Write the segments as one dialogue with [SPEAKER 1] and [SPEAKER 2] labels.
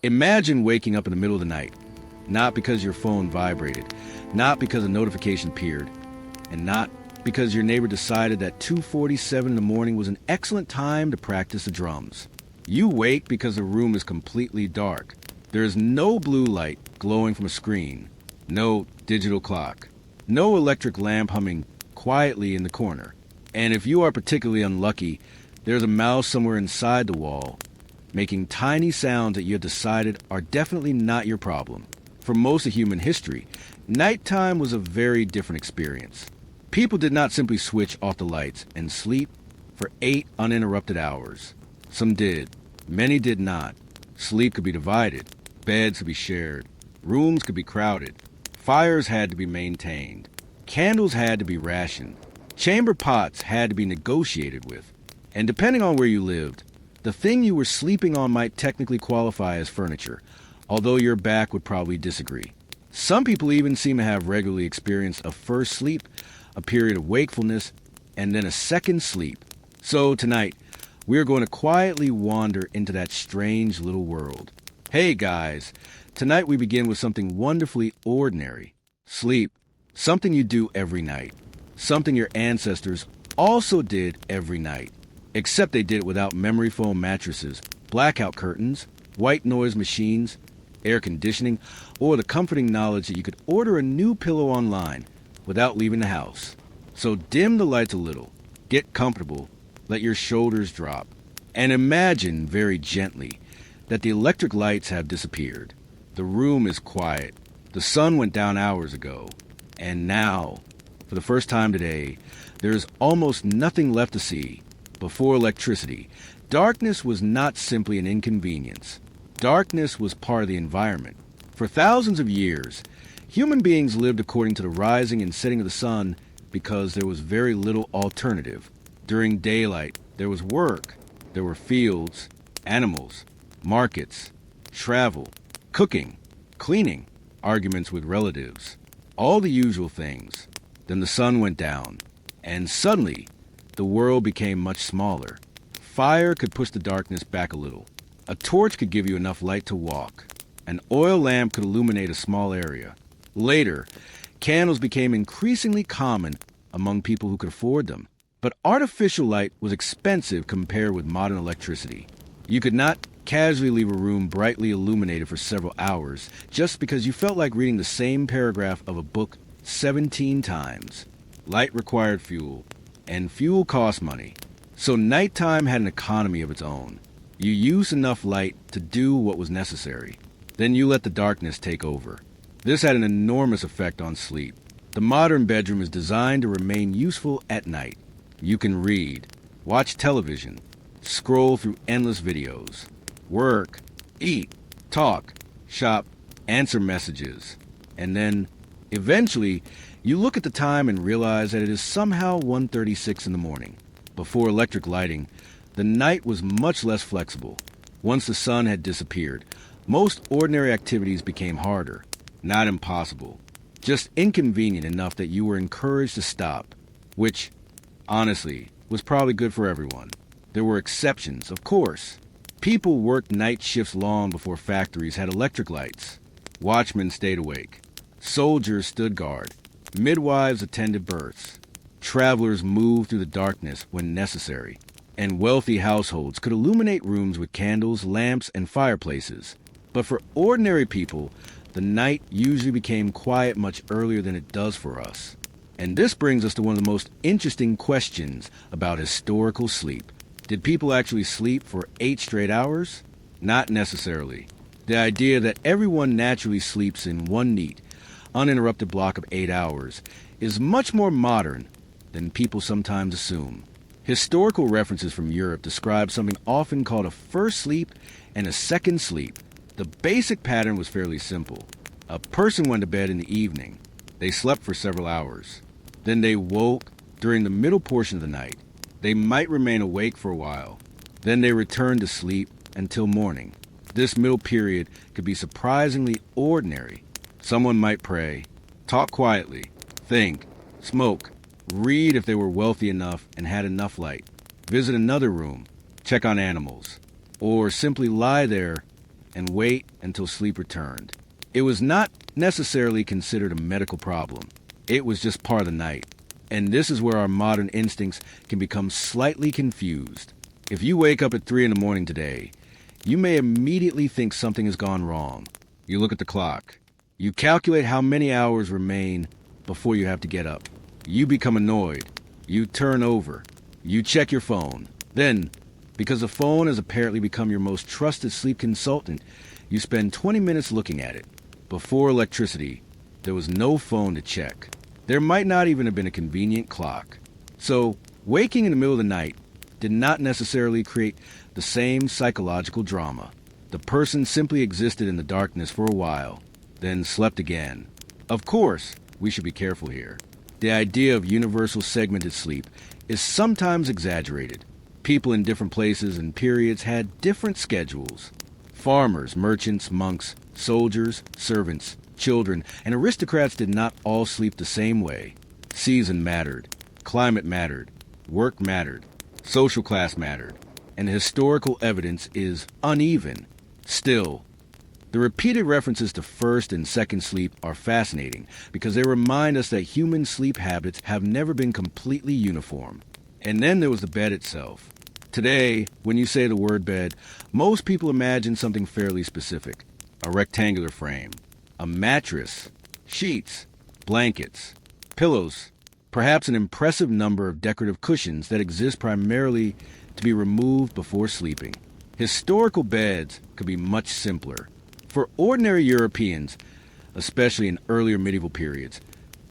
[SPEAKER 1] Imagine waking up in the middle of the night, not because your phone vibrated, not because a notification appeared, and not because your neighbor decided that 2:47 in the morning was an excellent time to practice the drums. You wake because the room is completely dark. There is no blue light glowing from a screen, no digital clock, no electric lamp humming quietly in the corner. And if you are particularly unlucky, there's a mouse somewhere inside the wall, making tiny sounds that you have decided are definitely not your problem. For most of human history, nighttime was a very different experience. People did not simply switch off the lights and sleep for 8 uninterrupted hours. Some did. Many did not. Sleep could be divided. Beds could be shared. Rooms could be crowded. Fires had to be maintained. Candles had to be rationed. Chamber pots had to be negotiated with. And depending on where you lived, the thing you were sleeping on might technically qualify as furniture, although your back would probably disagree. Some people even seem to have regularly experienced a first sleep, a period of wakefulness, and then a second sleep. So tonight, we're going to quietly wander into that strange little world. Hey guys, tonight we begin with something wonderfully ordinary. Sleep. Something you do every night. Something your ancestors also did every night. Except they did it without memory foam mattresses, blackout curtains, white noise machines, air conditioning, or the comforting knowledge that you could order a new pillow online without leaving the house. So dim the lights a little, get comfortable, let your shoulders drop, and imagine very gently that the electric lights have disappeared. The room is quiet. The sun went down hours ago. And now, for the first time today, there is almost nothing left to see. Before electricity, darkness was not simply an inconvenience. Darkness was part of the environment. For thousands of years, human beings lived according to the rising and setting of the sun because there was very little alternative. During daylight, there was work. There were fields, animals, markets, travel, cooking, cleaning, arguments with relatives, all the usual things. Then the sun went down, and suddenly, the world became much smaller. Fire could push the darkness back a little. A torch could give you enough light to walk. An oil lamp could illuminate a small area. Later, candles became increasingly common among people who could afford them. But artificial light was expensive compared with modern electricity. You could not casually leave a room brightly illuminated for several hours just because you felt like reading the same paragraph of a book 17 times. Light required fuel, and fuel cost money. So nighttime had an economy of its own. You used enough light to do what was necessary. Then you let the darkness take over. This had an enormous effect on sleep. The modern bedroom is designed to remain useful at night. You can read, watch television, scroll through endless videos, work, eat, talk, shop, answer messages, and then, eventually, you look at the time and realize that it is somehow 1:36 in the morning. Before electric lighting, the night was much less flexible. Once the sun had disappeared, most ordinary activities became harder. Not impossible, just inconvenient enough that you were encouraged to stop, which, honestly, was probably good for everyone. There were exceptions, of course. People worked night shifts long before factories had electric lights. Watchmen stayed awake. Soldiers stood guard. Midwives attended births. Travelers moved through the darkness when necessary. And wealthy households could illuminate rooms with candles, lamps, and fireplaces. But for ordinary people, the night usually became quiet much earlier than it does for us. And this brings us to one of the most interesting questions about historical sleep. Did people actually sleep for 8 straight hours? Not necessarily. The idea that everyone naturally sleeps in one neat, uninterrupted block of 8 hours is much more modern than people sometimes assume. Historical references from Europe describe something often called a first sleep and a second sleep. The basic pattern was fairly simple. A person went to bed in the evening. They slept for several hours. Then they woke during the middle portion of the night. They might remain awake for a while. Then they returned to sleep until morning. This middle period could be surprisingly ordinary. Someone might pray, talk quietly, think, smoke, read if they were wealthy enough and had enough light, visit another room, check on animals, or simply lie there and wait until sleep returned. It was not necessarily considered a medical problem. It was just part of the night. And this is where our modern instincts can become slightly confused. If you wake up at 3 in the morning today, you may immediately think something has gone wrong. You look at the clock. You calculate how many hours remain before you have to get up. You become annoyed. You turn over. You check your phone. Then, because the phone has apparently become your most trusted sleep consultant, you spend 20 minutes looking at it. Before electricity, there was no phone to check. There might not even have been a convenient clock. So, waking in the middle of the night did not necessarily create the same psychological drama. The person simply existed in the darkness for a while, then slept again. Of course, we should be careful here. The idea of universal segmented sleep is sometimes exaggerated. People in different places and periods had different schedules. Farmers, merchants, monks, soldiers, servants, children, and aristocrats did not all sleep the same way. Season mattered, climate mattered, work mattered, social class mattered, and historical evidence is uneven. Still, the repeated references to first and second sleep are fascinating because they remind us that human sleep habits have never been completely uniform. And then there was the bed itself. Today, when you say the word bed, most people imagine something fairly specific. A rectangular frame, a mattress, sheets, blankets, pillows, perhaps an impressive number of decorative cushions that exist primarily to be removed before sleeping. Historical beds could be much simpler. For ordinary Europeans, especially in earlier medieval periods,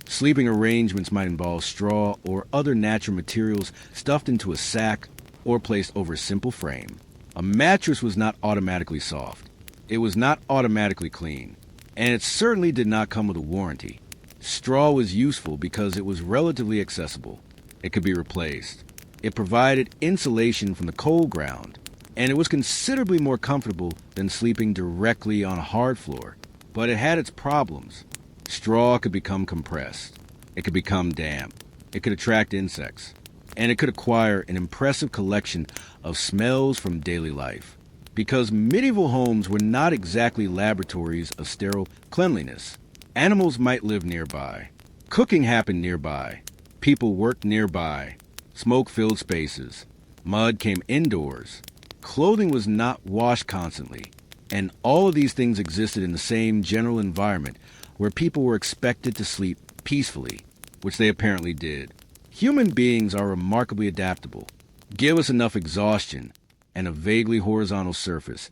[SPEAKER 1] sleeping arrangements might involve straw or other natural materials stuffed into a sack or placed over a simple frame. A mattress was not automatically soft. It was not automatically clean. And it certainly did not come with a warranty. Straw was useful because it was relatively accessible. It could be replaced. It provided insulation from the cold ground, and it was considerably more comfortable than sleeping directly on a hard floor. But it had its problems. Straw could become compressed. It could become damp. It could attract insects. And it could acquire an impressive collection of smells from daily life. Because medieval homes were not exactly laboratories of sterile cleanliness. Animals might live nearby. Cooking happened nearby. People worked nearby. Smoke-filled spaces. Mud came indoors. Clothing was not washed constantly. And all of these things existed in the same general environment where people were expected to sleep peacefully, which they apparently did. Human beings are remarkably adaptable. Give us enough exhaustion and a vaguely horizontal surface,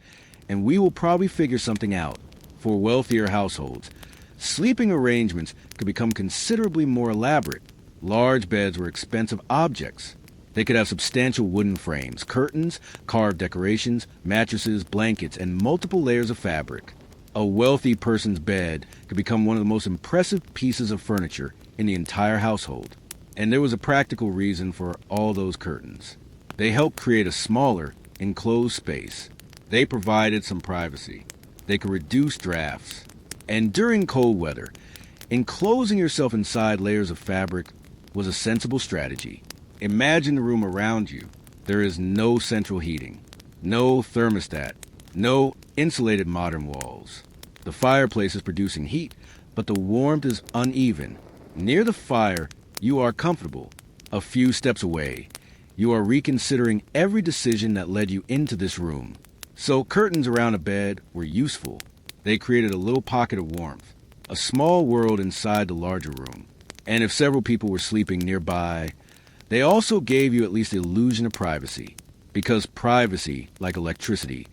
[SPEAKER 1] and we will probably figure something out. For wealthier households, sleeping arrangements could become considerably more elaborate. Large beds were expensive objects. They could have substantial wooden frames, curtains, carved decorations, mattresses, blankets, and multiple layers of fabric. A wealthy person's bed could become one of the most impressive pieces of furniture in the entire household. And there was a practical reason for all those curtains. They helped create a smaller, enclosed space. They provided some privacy. They could reduce drafts. And during cold weather, enclosing yourself inside layers of fabric was a sensible strategy. Imagine the room around you. There is no central heating, no thermostat, no insulated modern walls. The fireplace is producing heat, but the warmth is uneven. Near the fire, you are comfortable. A few steps away, you are reconsidering every decision that led you into this room. So curtains around a bed were useful. They created a little pocket of warmth, a small world inside the larger room. And if several people were sleeping nearby, they also gave you at least the illusion of privacy. Because privacy, like electricity,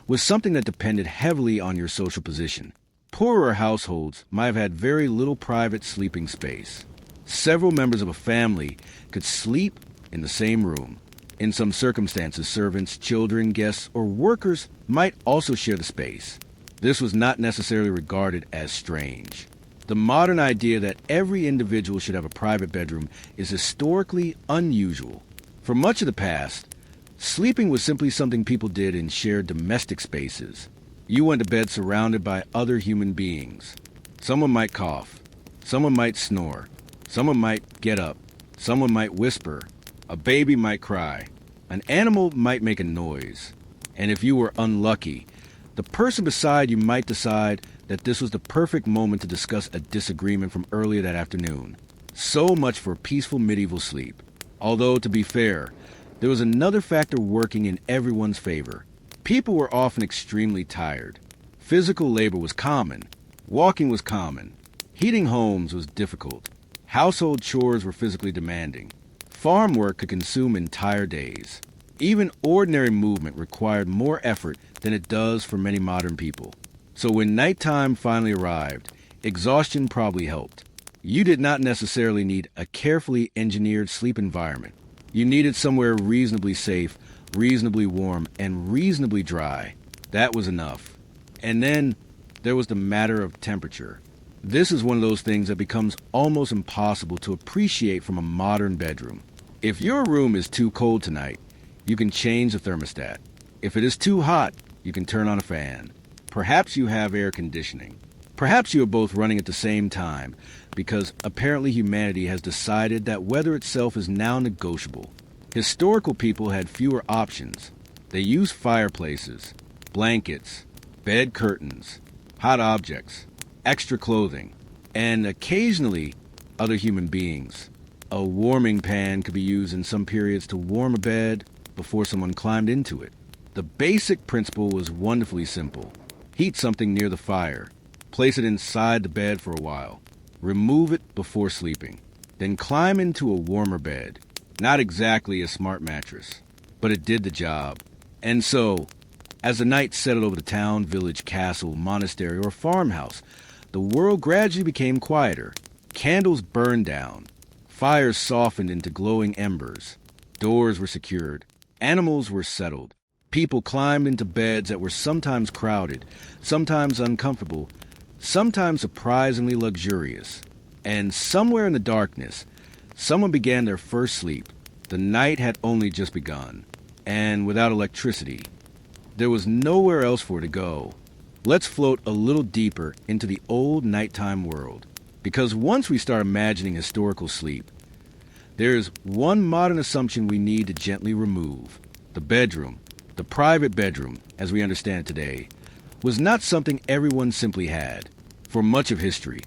[SPEAKER 1] was something that depended heavily on your social position. Poorer households might have had very little private sleeping space. Several members of a family could sleep in the same room. In some circumstances, servants, children, guests, or workers might also share the space. This was not necessarily regarded as strange. The modern idea that every individual should have a private bedroom is historically unusual. For much of the past, sleeping was simply something people did in shared domestic spaces. You went to bed surrounded by other human beings. Someone might cough. Someone might snore. Someone might get up. Someone might whisper. A baby might cry. An animal might make a noise. And if you were unlucky, The person beside you might decide that this was the perfect moment to discuss a disagreement from earlier that afternoon. So much for peaceful medieval sleep. Although, to be fair, there was another factor working in everyone's favor. People were often extremely tired. Physical labor was common. Walking was common. Heating homes was difficult. Household chores were physically demanding. Farm work could consume entire days. Even ordinary movement required more effort than it does for many modern people. So when nighttime finally arrived, exhaustion probably helped. You did not necessarily need a carefully engineered sleep environment. You needed somewhere reasonably safe, reasonably warm, and reasonably dry. That was enough. And then there was the matter of temperature. This is one of those things that becomes almost impossible to appreciate from a modern bedroom. If your room is too cold tonight, you can change the thermostat. If it is too hot, you can turn on a fan. Perhaps you have air conditioning. Perhaps you are both running at the same time, because apparently humanity has decided that weather itself is now negotiable. Historical people had fewer options. They used fireplaces, blankets, bed curtains, hot objects, extra clothing, and occasionally other human beings. A warming pan could be used in some periods to warm a bed before someone climbed into it. The basic principle was wonderfully simple. Heat something near the fire. Place it inside the bed for a while. Remove it before sleeping. Then climb into a warmer bed. Not exactly a smart mattress, but it did the job. And so, as the night settled over the town, village, castle, monastery, or farmhouse, the world gradually became quieter. Candles burned down. Fires softened into glowing embers. Doors were secured. Animals were settled. People climbed into beds that were sometimes crowded, sometimes uncomfortable, sometimes surprisingly luxurious. And somewhere in the darkness, someone began their first sleep. The night had only just begun. And without electricity, there was nowhere else for it to go. Let's float a little deeper into the old nighttime world. Because once we start imagining historical sleep, there is one modern assumption we need to gently remove. The bedroom, the private bedroom, as we understand it today, was not something everyone simply had. For much of history,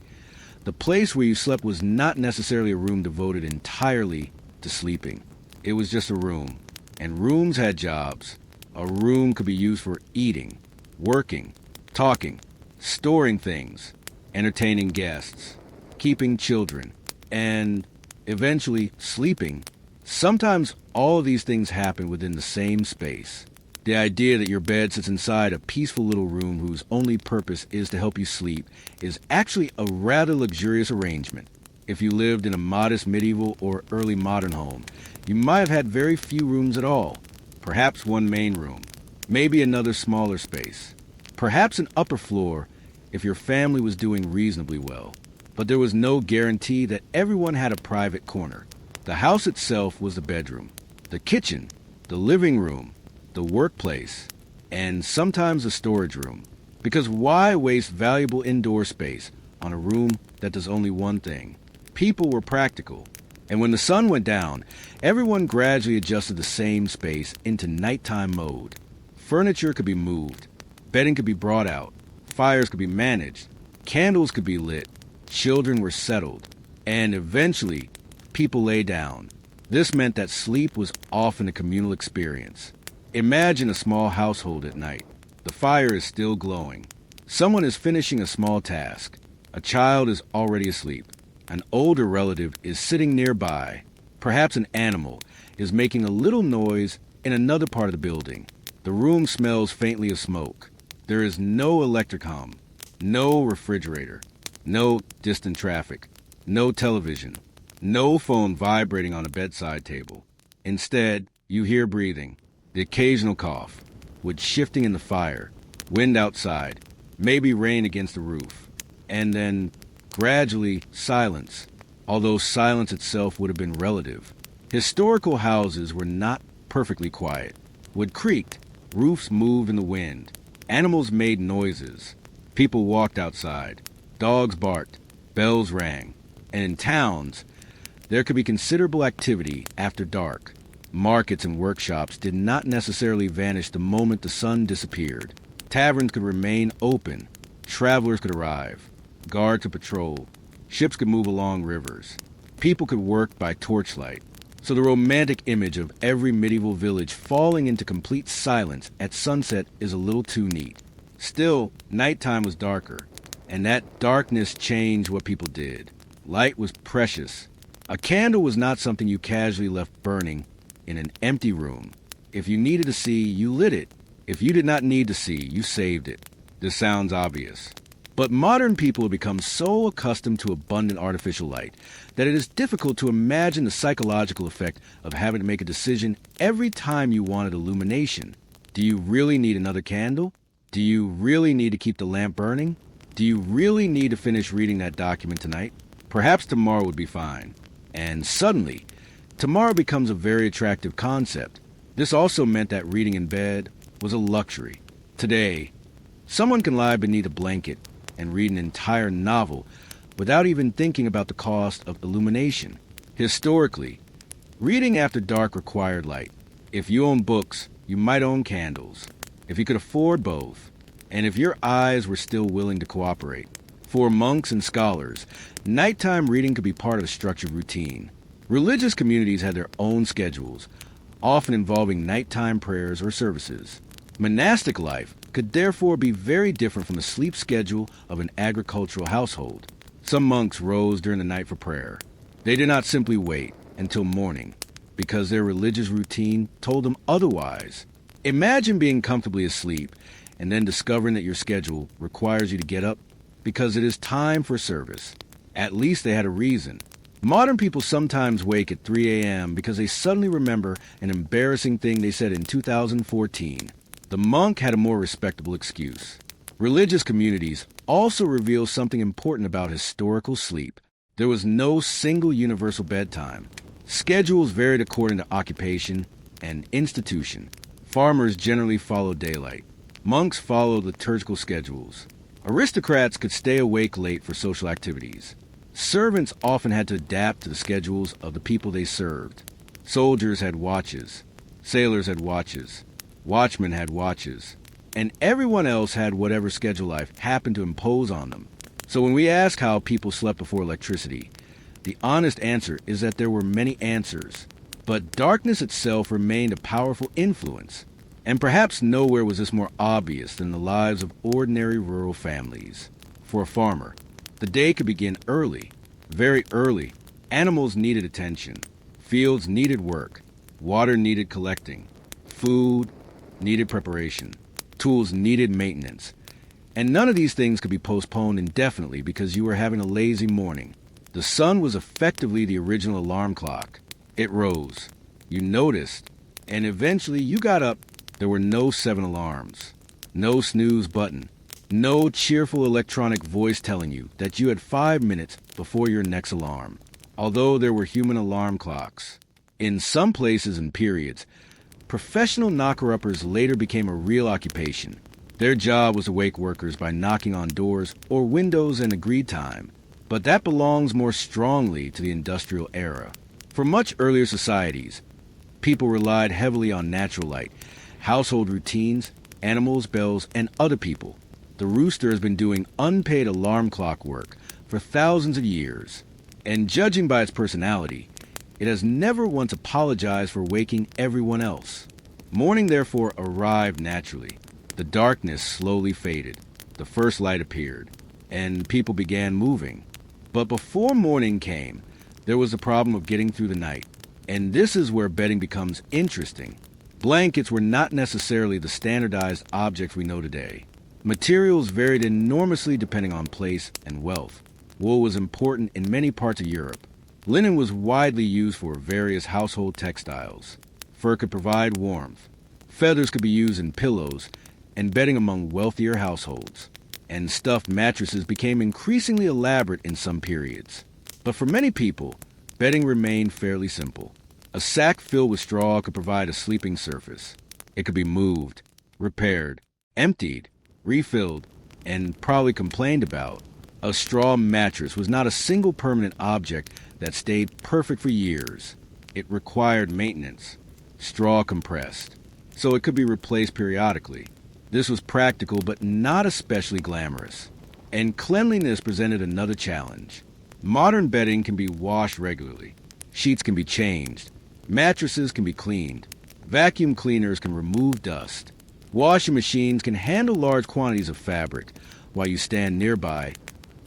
[SPEAKER 1] the place where you slept was not necessarily a room devoted entirely to sleeping. It was just a room. And rooms had jobs. A room could be used for eating, working, talking, storing things, entertaining guests, keeping children, and eventually sleeping. Sometimes all of these things happen within the same space. The idea that your bed sits inside a peaceful little room whose only purpose is to help you sleep is actually a rather luxurious arrangement. If you lived in a modest medieval or early modern home, you might have had very few rooms at all. Perhaps one main room, maybe another smaller space. Perhaps an upper floor if your family was doing reasonably well. But there was no guarantee that everyone had a private corner. The house itself was the bedroom, the kitchen, the living room, the workplace, and sometimes the storage room. Because why waste valuable indoor space on a room that does only one thing? People were practical. And when the sun went down, everyone gradually adjusted the same space into nighttime mode. Furniture could be moved, bedding could be brought out, fires could be managed, candles could be lit, children were settled, and eventually people lay down. This meant that sleep was often a communal experience. Imagine a small household at night. The fire is still glowing. Someone is finishing a small task. A child is already asleep. An older relative is sitting nearby. Perhaps an animal is making a little noise in another part of the building. The room smells faintly of smoke. There is no electric hum, no refrigerator, no distant traffic, no television, no phone vibrating on a bedside table. Instead, you hear breathing, the occasional cough, wood shifting in the fire, wind outside, maybe rain against the roof, and then gradually silence, although silence itself would have been relative. Historical houses were not perfectly quiet. Wood creaked, roofs moved in the wind, animals made noises, people walked outside, dogs barked, bells rang, and in towns, there could be considerable activity after dark. Markets and workshops did not necessarily vanish the moment the sun disappeared. Taverns could remain open, travelers could arrive, guards could patrol, ships could move along rivers, people could work by torchlight. So the romantic image of every medieval village falling into complete silence at sunset is a little too neat. Still, nighttime was darker, and that darkness changed what people did. Light was precious. A candle was not something you casually left burning in an empty room. If you needed to see, you lit it. If you did not need to see, you saved it. This sounds obvious. But modern people have become so accustomed to abundant artificial light that it is difficult to imagine the psychological effect of having to make a decision every time you wanted illumination. Do you really need another candle? Do you really need to keep the lamp burning? Do you really need to finish reading that document tonight? Perhaps tomorrow would be fine. And suddenly, tomorrow becomes a very attractive concept. This also meant that reading in bed was a luxury. Today, someone can lie beneath a blanket and read an entire novel without even thinking about the cost of illumination. Historically, reading after dark required light. If you own books, you might own candles. If you could afford both, and if your eyes were still willing to cooperate. For monks and scholars, nighttime reading could be part of a structured routine. Religious communities had their own schedules, often involving nighttime prayers or services. Monastic life could therefore be very different from the sleep schedule of an agricultural household. Some monks rose during the night for prayer. They did not simply wait until morning, because their religious routine told them otherwise. Imagine being comfortably asleep and then discovering that your schedule requires you to get up because it is time for service. At least they had a reason. Modern people sometimes wake at 3 a.m. because they suddenly remember an embarrassing thing they said in 2014. The monk had a more respectable excuse. Religious communities also reveal something important about historical sleep. There was no single universal bedtime. Schedules varied according to occupation and institution. Farmers generally followed daylight. Monks followed liturgical schedules. Aristocrats could stay awake late for social activities. Servants often had to adapt to the schedules of the people they served. Soldiers had watches. Sailors had watches. Watchmen had watches. And everyone else had whatever schedule life happened to impose on them. So when we ask how people slept before electricity, the honest answer is that there were many answers. But darkness itself remained a powerful influence. And perhaps nowhere was this more obvious than the lives of ordinary rural families. For a farmer, the day could begin early, very early. Animals needed attention. Fields needed work. Water needed collecting. Food needed preparation. Tools needed maintenance. And none of these things could be postponed indefinitely because you were having a lazy morning. The sun was effectively the original alarm clock. It rose. You noticed. And eventually you got up. There were no 7 alarms. No snooze button. No cheerful electronic voice telling you that you had 5 minutes before your next alarm. Although there were human alarm clocks. In some places and periods, professional knocker-uppers later became a real occupation. Their job was to wake workers by knocking on doors or windows in agreed time. But that belongs more strongly to the industrial era. For much earlier societies, people relied heavily on natural light, household routines, animals, bells, and other people. The rooster has been doing unpaid alarm clock work for thousands of years, and judging by its personality, it has never once apologized for waking everyone else. Morning therefore arrived naturally. The darkness slowly faded. The first light appeared, and people began moving. But before morning came, there was the problem of getting through the night. And this is where bedding becomes interesting. Blankets were not necessarily the standardized objects we know today. Materials varied enormously depending on place and wealth. Wool was important in many parts of Europe. Linen was widely used for various household textiles. Fur could provide warmth. Feathers could be used in pillows and bedding among wealthier households. And stuffed mattresses became increasingly elaborate in some periods. But for many people, bedding remained fairly simple. A sack filled with straw could provide a sleeping surface. It could be moved, repaired, emptied, refilled, and probably complained about. A straw mattress was not a single permanent object that stayed perfect for years. It required maintenance. Straw compressed, so it could be replaced periodically. This was practical but not especially glamorous. And cleanliness presented another challenge. Modern bedding can be washed regularly. Sheets can be changed. Mattresses can be cleaned. Vacuum cleaners can remove dust. Washing machines can handle large quantities of fabric while you stand nearby,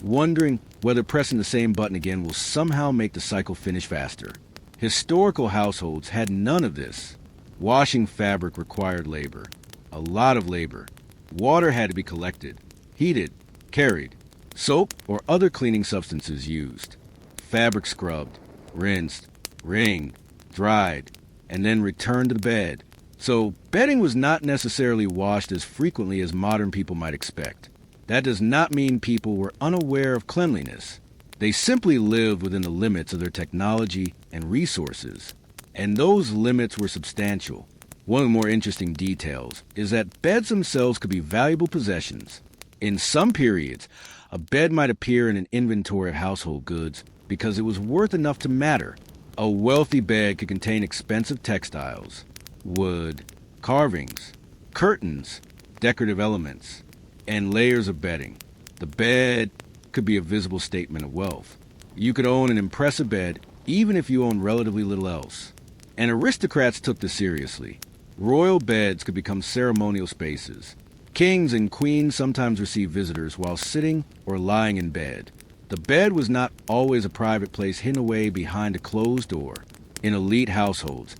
[SPEAKER 1] wondering whether pressing the same button again will somehow make the cycle finish faster. Historical households had none of this. Washing fabric required labor. A lot of labor. Water had to be collected, heated, carried. Soap or other cleaning substances used. Fabric scrubbed, rinsed, wringed, dried, and then returned to the bed. So bedding was not necessarily washed as frequently as modern people might expect. That does not mean people were unaware of cleanliness. They simply lived within the limits of their technology and resources. And those limits were substantial. One of the more interesting details is that beds themselves could be valuable possessions. In some periods, a bed might appear in an inventory of household goods because it was worth enough to matter. A wealthy bed could contain expensive textiles, wood, carvings, curtains, decorative elements, and layers of bedding. The bed could be a visible statement of wealth. You could own an impressive bed even if you owned relatively little else. And aristocrats took this seriously. Royal beds could become ceremonial spaces. Kings and queens sometimes received visitors while sitting or lying in bed. The bed was not always a private place hidden away behind a closed door. In elite households,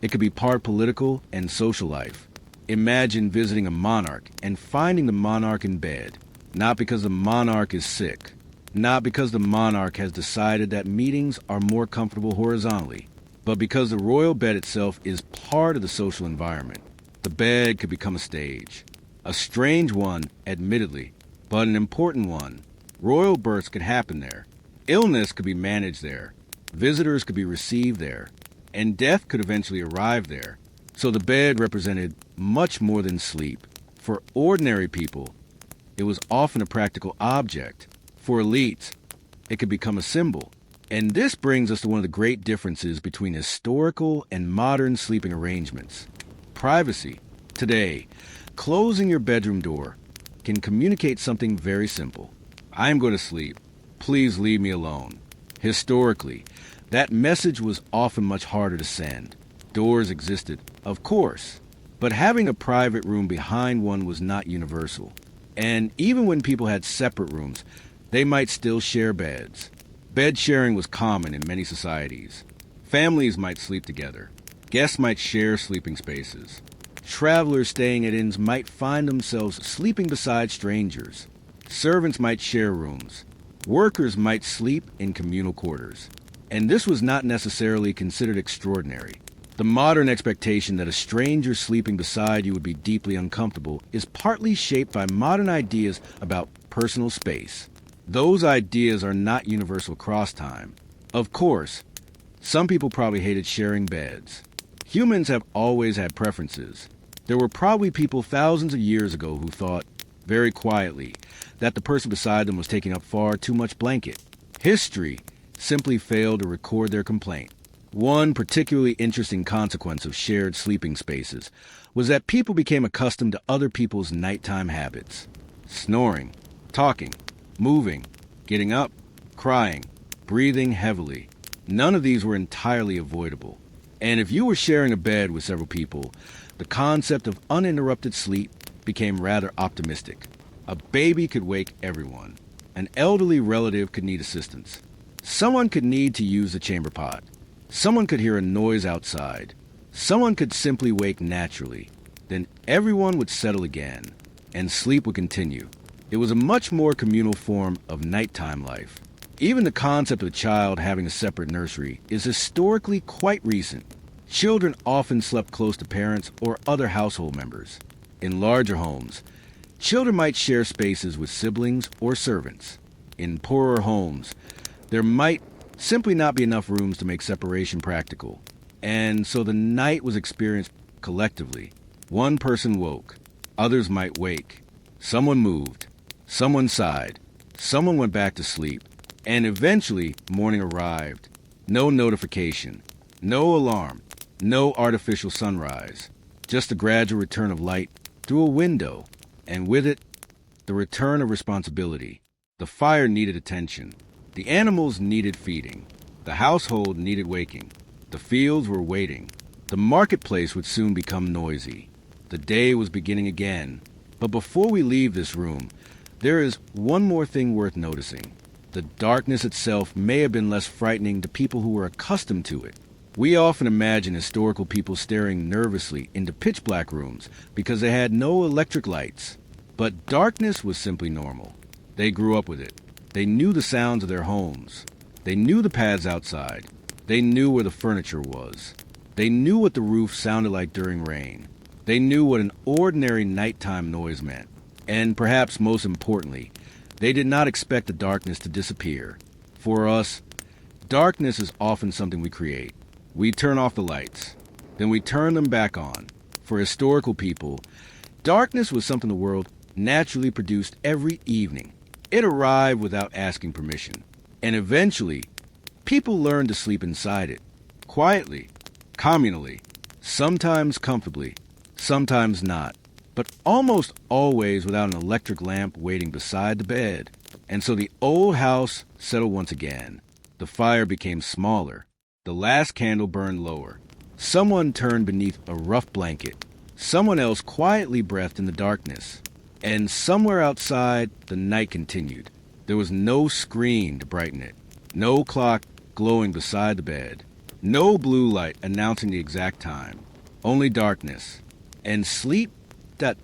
[SPEAKER 1] it could be part political and social life. Imagine visiting a monarch and finding the monarch in bed, not because the monarch is sick, not because the monarch has decided that meetings are more comfortable horizontally, but because the royal bed itself is part of the social environment. The bed could become a stage. A strange one, admittedly, but an important one. Royal births could happen there. Illness could be managed there. Visitors could be received there. And death could eventually arrive there. So the bed represented much more than sleep. For ordinary people, it was often a practical object. For elites, it could become a symbol. And this brings us to one of the great differences between historical and modern sleeping arrangements. Privacy. Today, closing your bedroom door can communicate something very simple. I'm going to sleep. Please leave me alone. Historically, that message was often much harder to send. Doors existed, of course, but having a private room behind one was not universal. And even when people had separate rooms, they might still share beds. Bed sharing was common in many societies. Families might sleep together. Guests might share sleeping spaces. Travelers staying at inns might find themselves sleeping beside strangers. Servants might share rooms. Workers might sleep in communal quarters. And this was not necessarily considered extraordinary. The modern expectation that a stranger sleeping beside you would be deeply uncomfortable is partly shaped by modern ideas about personal space. Those ideas are not universal across time. Of course, some people probably hated sharing beds. Humans have always had preferences. There were probably people thousands of years ago who thought, very quietly, that the person beside them was taking up far too much blanket. History simply failed to record their complaint. One particularly interesting consequence of shared sleeping spaces was that people became accustomed to other people's nighttime habits. Snoring, talking, moving, getting up, crying, breathing heavily. None of these were entirely avoidable. And if you were sharing a bed with several people, the concept of uninterrupted sleep became rather optimistic. A baby could wake everyone. An elderly relative could need assistance. Someone could need to use the chamber pot. Someone could hear a noise outside. Someone could simply wake naturally. Then everyone would settle again, and sleep would continue. It was a much more communal form of nighttime life. Even the concept of a child having a separate nursery is historically quite recent. Children often slept close to parents or other household members. In larger homes, children might share spaces with siblings or servants. In poorer homes, there might simply not be enough rooms to make separation practical. And so the night was experienced collectively. One person woke. Others might wake. Someone moved. Someone sighed. Someone went back to sleep. And eventually, morning arrived. No notification. No alarm. No artificial sunrise. Just a gradual return of light through a window, and with it, the return of responsibility. The fire needed attention. The animals needed feeding. The household needed waking. The fields were waiting. The marketplace would soon become noisy. The day was beginning again. But before we leave this room, there is one more thing worth noticing. The darkness itself may have been less frightening to people who were accustomed to it. We often imagine historical people staring nervously into pitch-black rooms because they had no electric lights. But darkness was simply normal. They grew up with it. They knew the sounds of their homes. They knew the paths outside. They knew where the furniture was. They knew what the roof sounded like during rain. They knew what an ordinary nighttime noise meant. And perhaps most importantly, they did not expect the darkness to disappear. For us, darkness is often something we create. We turn off the lights, then we turn them back on. For historical people, darkness was something the world naturally produced every evening. It arrived without asking permission. And eventually, people learned to sleep inside it. Quietly, communally, sometimes comfortably, sometimes not. But almost always without an electric lamp waiting beside the bed. And so the old house settled once again. The fire became smaller. The last candle burned lower. Someone turned beneath a rough blanket. Someone else quietly breathed in the darkness. And somewhere outside, the night continued. There was no screen to brighten it. No clock glowing beside the bed. No blue light announcing the exact time. Only darkness. And sleep that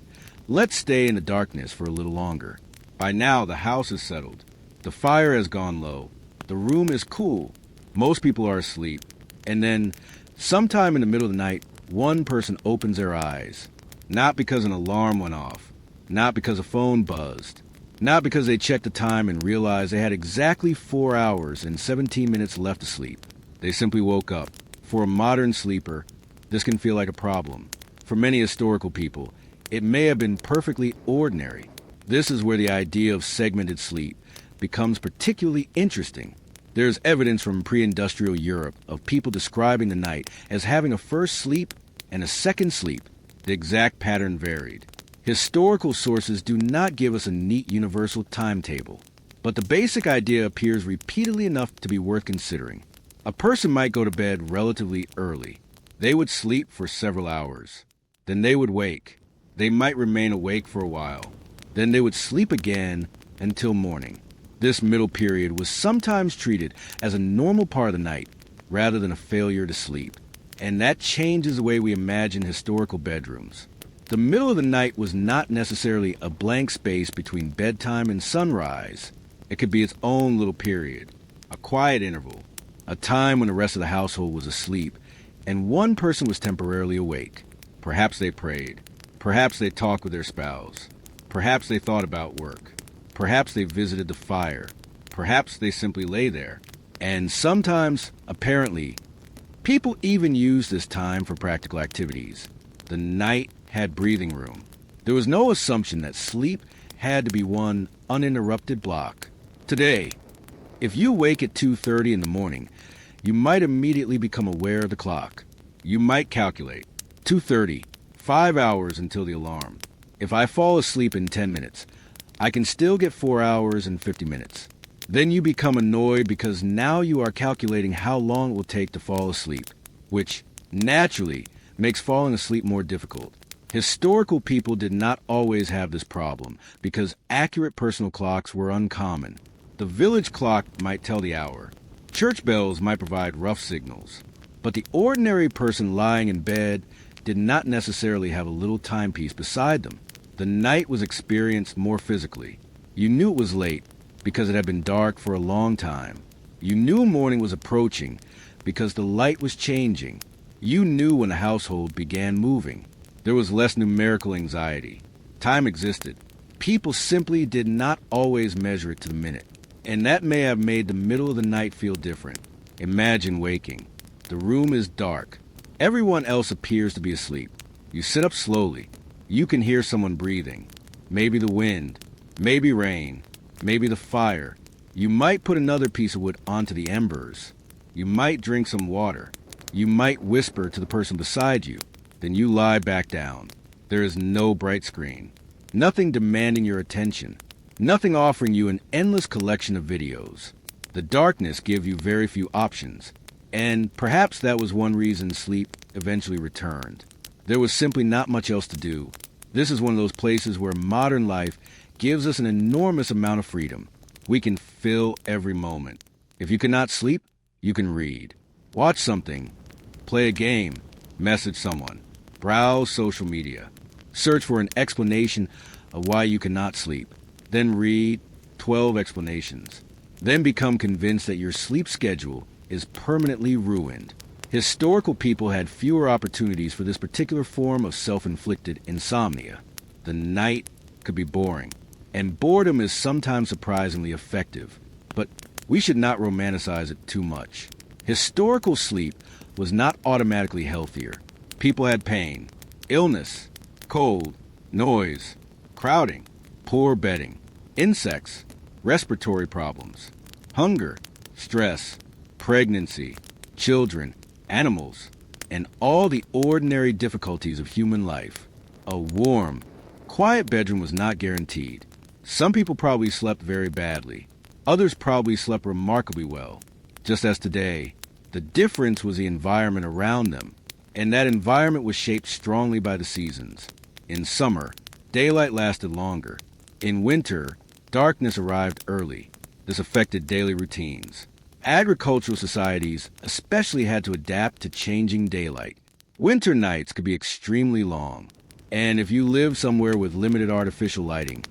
[SPEAKER 1] let's stay in the darkness for a little longer. By now, the house is settled. The fire has gone low. The room is cool. Most people are asleep. And then, sometime in the middle of the night, one person opens their eyes. Not because an alarm went off. Not because a phone buzzed. Not because they checked the time and realized they had exactly 4 hours and 17 minutes left to sleep. They simply woke up. For a modern sleeper, this can feel like a problem. For many historical people, it may have been perfectly ordinary. This is where the idea of segmented sleep becomes particularly interesting. There's evidence from pre-industrial Europe of people describing the night as having a first sleep and a second sleep. The exact pattern varied. Historical sources do not give us a neat universal timetable, but the basic idea appears repeatedly enough to be worth considering. A person might go to bed relatively early. They would sleep for several hours. Then they would wake. They might remain awake for a while. Then they would sleep again until morning. This middle period was sometimes treated as a normal part of the night, rather than a failure to sleep. And that changes the way we imagine historical bedrooms. The middle of the night was not necessarily a blank space between bedtime and sunrise. It could be its own little period, a quiet interval, a time when the rest of the household was asleep, and one person was temporarily awake. Perhaps they prayed. Perhaps they talked with their spouse. Perhaps they thought about work. Perhaps they visited the fire. Perhaps they simply lay there. And sometimes, apparently, people even used this time for practical activities. The night had breathing room. There was no assumption that sleep had to be one uninterrupted block. Today, if you wake at 2:30 in the morning, you might immediately become aware of the clock. You might calculate 2:30, 5 hours until the alarm. If I fall asleep in 10 minutes, I can still get 4 hours and 50 minutes. Then you become annoyed because now you are calculating how long it will take to fall asleep, which naturally makes falling asleep more difficult. Historical people did not always have this problem because accurate personal clocks were uncommon. The village clock might tell the hour. Church bells might provide rough signals. But the ordinary person lying in bed did not necessarily have a little timepiece beside them. The night was experienced more physically. You knew it was late because it had been dark for a long time. You knew morning was approaching because the light was changing. You knew when the household began moving. There was less numerical anxiety. Time existed. People simply did not always measure it to the minute. And that may have made the middle of the night feel different. Imagine waking. The room is dark. Everyone else appears to be asleep. You sit up slowly. You can hear someone breathing. Maybe the wind. Maybe rain. Maybe the fire. You might put another piece of wood onto the embers. You might drink some water. You might whisper to the person beside you. Then you lie back down. There is no bright screen, nothing demanding your attention, nothing offering you an endless collection of videos. The darkness gives you very few options, and perhaps that was one reason sleep eventually returned. There was simply not much else to do. This is one of those places where modern life gives us an enormous amount of freedom. We can fill every moment. If you cannot sleep, you can read, watch something, play a game, message someone, browse social media, search for an explanation of why you cannot sleep, then read 12 explanations, then become convinced that your sleep schedule is permanently ruined. Historical people had fewer opportunities for this particular form of self-inflicted insomnia. The night could be boring, and boredom is sometimes surprisingly effective, but we should not romanticize it too much. Historical sleep was not automatically healthier. People had pain, illness, cold, noise, crowding, poor bedding, insects, respiratory problems, hunger, stress, pregnancy, children, animals, and all the ordinary difficulties of human life. A warm, quiet bedroom was not guaranteed. Some people probably slept very badly. Others probably slept remarkably well. Just as today, the difference was the environment around them, and that environment was shaped strongly by the seasons. In summer, daylight lasted longer. In winter, darkness arrived early. This affected daily routines. Agricultural societies especially had to adapt to changing daylight. Winter nights could be extremely long, and if you lived somewhere with limited artificial lighting,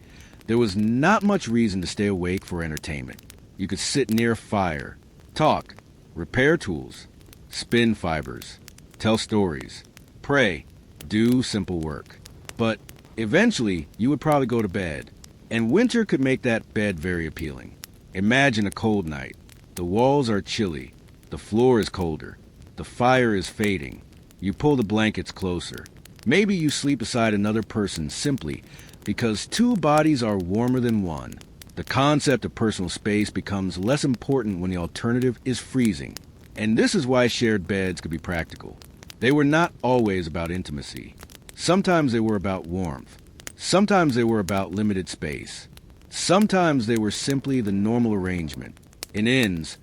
[SPEAKER 1] there was not much reason to stay awake for entertainment. You could sit near a fire, talk, repair tools, spin fibers, tell stories, pray, do simple work. But eventually, you would probably go to bed, and winter could make that bed very appealing. Imagine a cold night. The walls are chilly, the floor is colder, the fire is fading. You pull the blankets closer. Maybe you sleep beside another person simply because two bodies are warmer than one. The concept of personal space becomes less important when the alternative is freezing. And this is why shared beds could be practical. They were not always about intimacy. Sometimes they were about warmth. Sometimes they were about limited space. Sometimes they were simply the normal arrangement. In inns,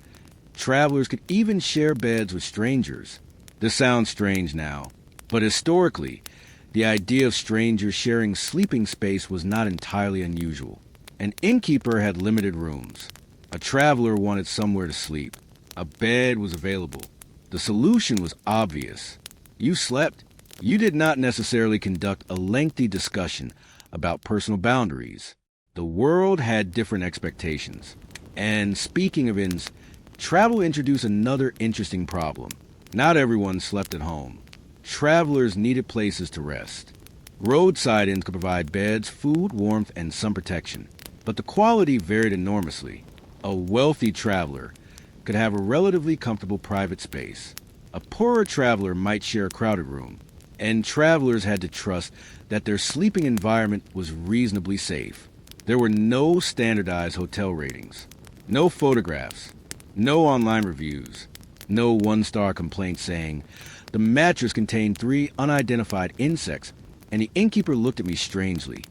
[SPEAKER 1] travelers could even share beds with strangers. This sounds strange now, but historically, the idea of strangers sharing sleeping space was not entirely unusual. An innkeeper had limited rooms. A traveler wanted somewhere to sleep. A bed was available. The solution was obvious. You slept. You did not necessarily conduct a lengthy discussion about personal boundaries. The world had different expectations. And speaking of inns, travel introduced another interesting problem. Not everyone slept at home. Travelers needed places to rest. Roadside inns could provide beds, food, warmth, and some protection. But the quality varied enormously. A wealthy traveler could have a relatively comfortable private space. A poorer traveler might share a crowded room. And travelers had to trust that their sleeping environment was reasonably safe. There were no standardized hotel ratings. No photographs, no online reviews, no one-star complaints saying, "The mattress contained 3 unidentified insects," and the innkeeper looked at me strangely.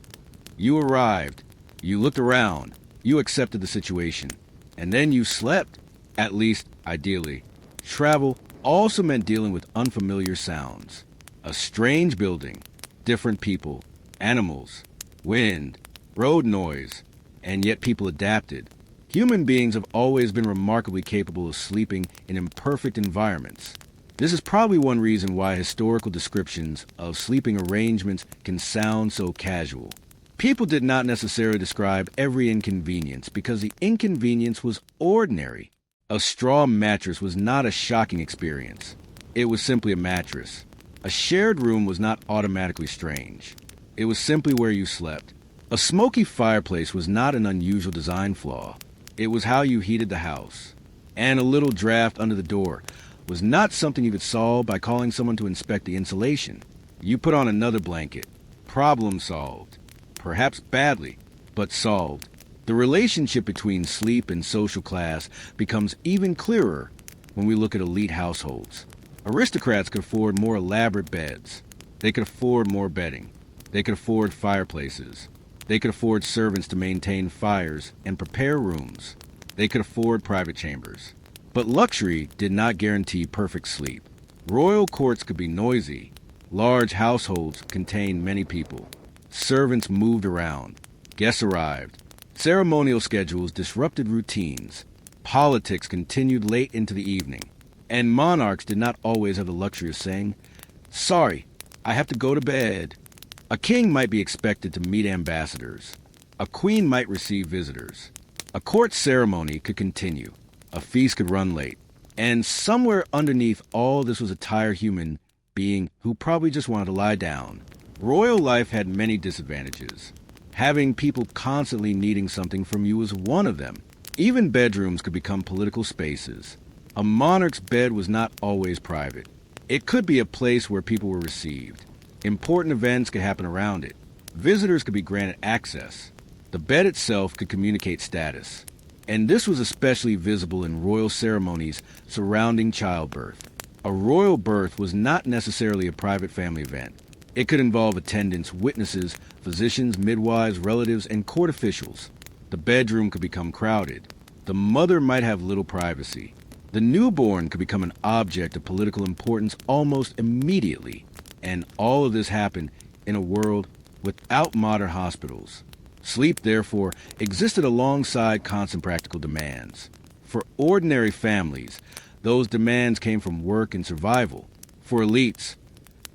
[SPEAKER 1] You arrived, you looked around, you accepted the situation, and then you slept, at least ideally. Travel also meant dealing with unfamiliar sounds. A strange building, different people, animals, wind, road noise, and yet people adapted. Human beings have always been remarkably capable of sleeping in imperfect environments. This is probably one reason why historical descriptions of sleeping arrangements can sound so casual. People did not necessarily describe every inconvenience because the inconvenience was ordinary. A straw mattress was not a shocking experience. It was simply a mattress. A shared room was not automatically strange. It was simply where you slept. A smoky fireplace was not an unusual design flaw. It was how you heated the house. And a little draft under the door was not something you could solve by calling someone to inspect the insulation. You put on another blanket. Problem solved. Perhaps badly, but solved. The relationship between sleep and social class becomes even clearer when we look at elite households. Aristocrats could afford more elaborate beds. They could afford more bedding. They could afford fireplaces. They could afford servants to maintain fires and prepare rooms. They could afford private chambers. But luxury did not guarantee perfect sleep. Royal courts could be noisy. Large households contained many people. Servants moved around. Guests arrived. Ceremonial schedules disrupted routines. Politics continued late into the evening. And monarchs did not always have the luxury of saying, "Sorry, I have to go to bed." A king might be expected to meet ambassadors. A queen might receive visitors. A court ceremony could continue. A feast could run late. And somewhere underneath all this was a tired human being who probably just wanted to lie down. Royal life had many disadvantages. Having people constantly needing something from you was one of them. Even bedrooms could become political spaces. A monarch's bed was not always private. It could be a place where people were received. Important events could happen around it. Visitors could be granted access. The bed itself could communicate status. And this was especially visible in royal ceremonies surrounding childbirth. A royal birth was not necessarily a private family event. It could involve attendants, witnesses, physicians, midwives, relatives, and court officials. The bedroom could become crowded. The mother might have little privacy. The newborn could become an object of political importance almost immediately. And all of this happened in a world without modern hospitals. Sleep, therefore, existed alongside constant practical demands. For ordinary families, those demands came from work and survival. For elites,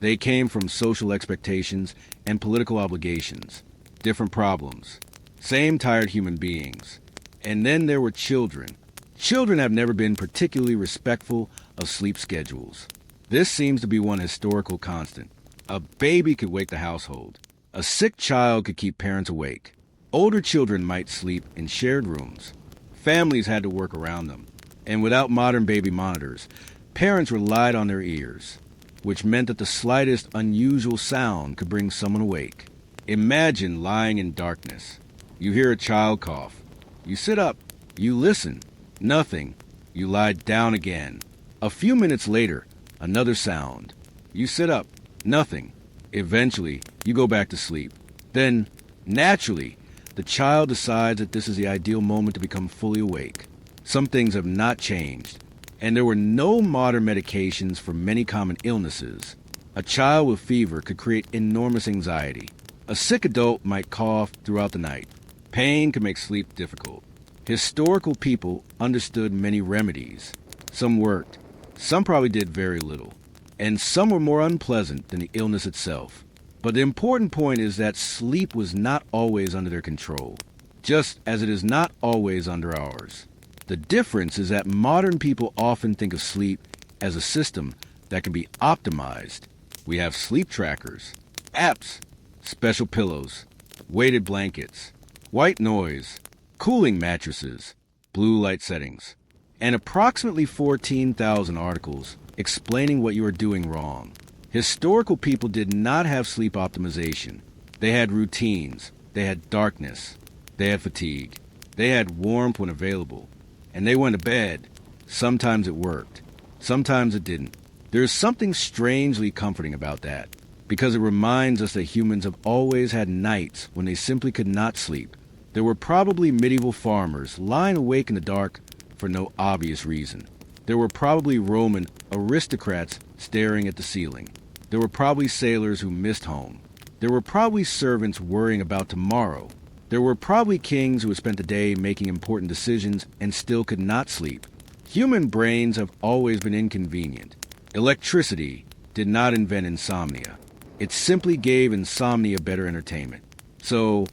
[SPEAKER 1] they came from social expectations and political obligations. Different problems. Same tired human beings. And then there were children. Children have never been particularly respectful of sleep schedules. This seems to be one historical constant. A baby could wake the household. A sick child could keep parents awake. Older children might sleep in shared rooms. Families had to work around them. And without modern baby monitors, parents relied on their ears, which meant that the slightest unusual sound could bring someone awake. Imagine lying in darkness. You hear a child cough. You sit up. You listen. Nothing. You lie down again. A few minutes later, another sound. You sit up. Nothing. Eventually, you go back to sleep. Then, naturally, the child decides that this is the ideal moment to become fully awake. Some things have not changed, and there were no modern medications for many common illnesses. A child with fever could create enormous anxiety. A sick adult might cough throughout the night. Pain could make sleep difficult. Historical people understood many remedies. Some worked. Some probably did very little. And some were more unpleasant than the illness itself. But the important point is that sleep was not always under their control, just as it is not always under ours. The difference is that modern people often think of sleep as a system that can be optimized. We have sleep trackers, apps, special pillows, weighted blankets, white noise, cooling mattresses, blue light settings, and approximately 14,000 articles explaining what you are doing wrong. Historical people did not have sleep optimization. They had routines. They had darkness. They had fatigue. They had warmth when available. And they went to bed. Sometimes it worked. Sometimes it didn't. There is something strangely comforting about that, because it reminds us that humans have always had nights when they simply could not sleep. There were probably medieval farmers lying awake in the dark for no obvious reason. There were probably Roman aristocrats staring at the ceiling. There were probably sailors who missed home. There were probably servants worrying about tomorrow. There were probably kings who had spent the day making important decisions and still could not sleep. Human brains have always been inconvenient. Electricity did not invent insomnia. It simply gave insomnia better entertainment. So,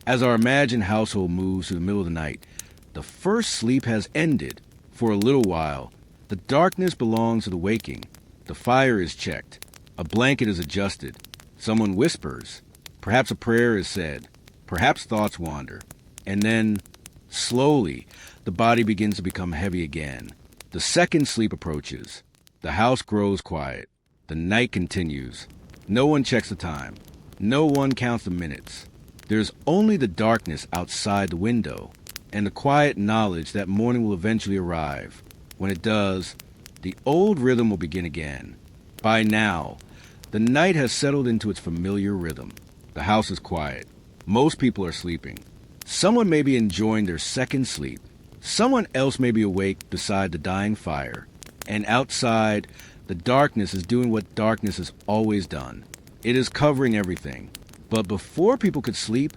[SPEAKER 1] as our imagined household moves through the middle of the night, the first sleep has ended. For a little while, the darkness belongs to the waking. The fire is checked. A blanket is adjusted. Someone whispers. Perhaps a prayer is said. Perhaps thoughts wander. And then, slowly, the body begins to become heavy again. The second sleep approaches. The house grows quiet. The night continues. No one checks the time. No one counts the minutes. There's only the darkness outside the window, and the quiet knowledge that morning will eventually arrive. When it does, the old rhythm will begin again. By now, the night has settled into its familiar rhythm. The house is quiet. Most people are sleeping. Someone may be enjoying their second sleep. Someone else may be awake beside the dying fire. And outside, the darkness is doing what darkness has always done. It is covering everything. But before people could sleep,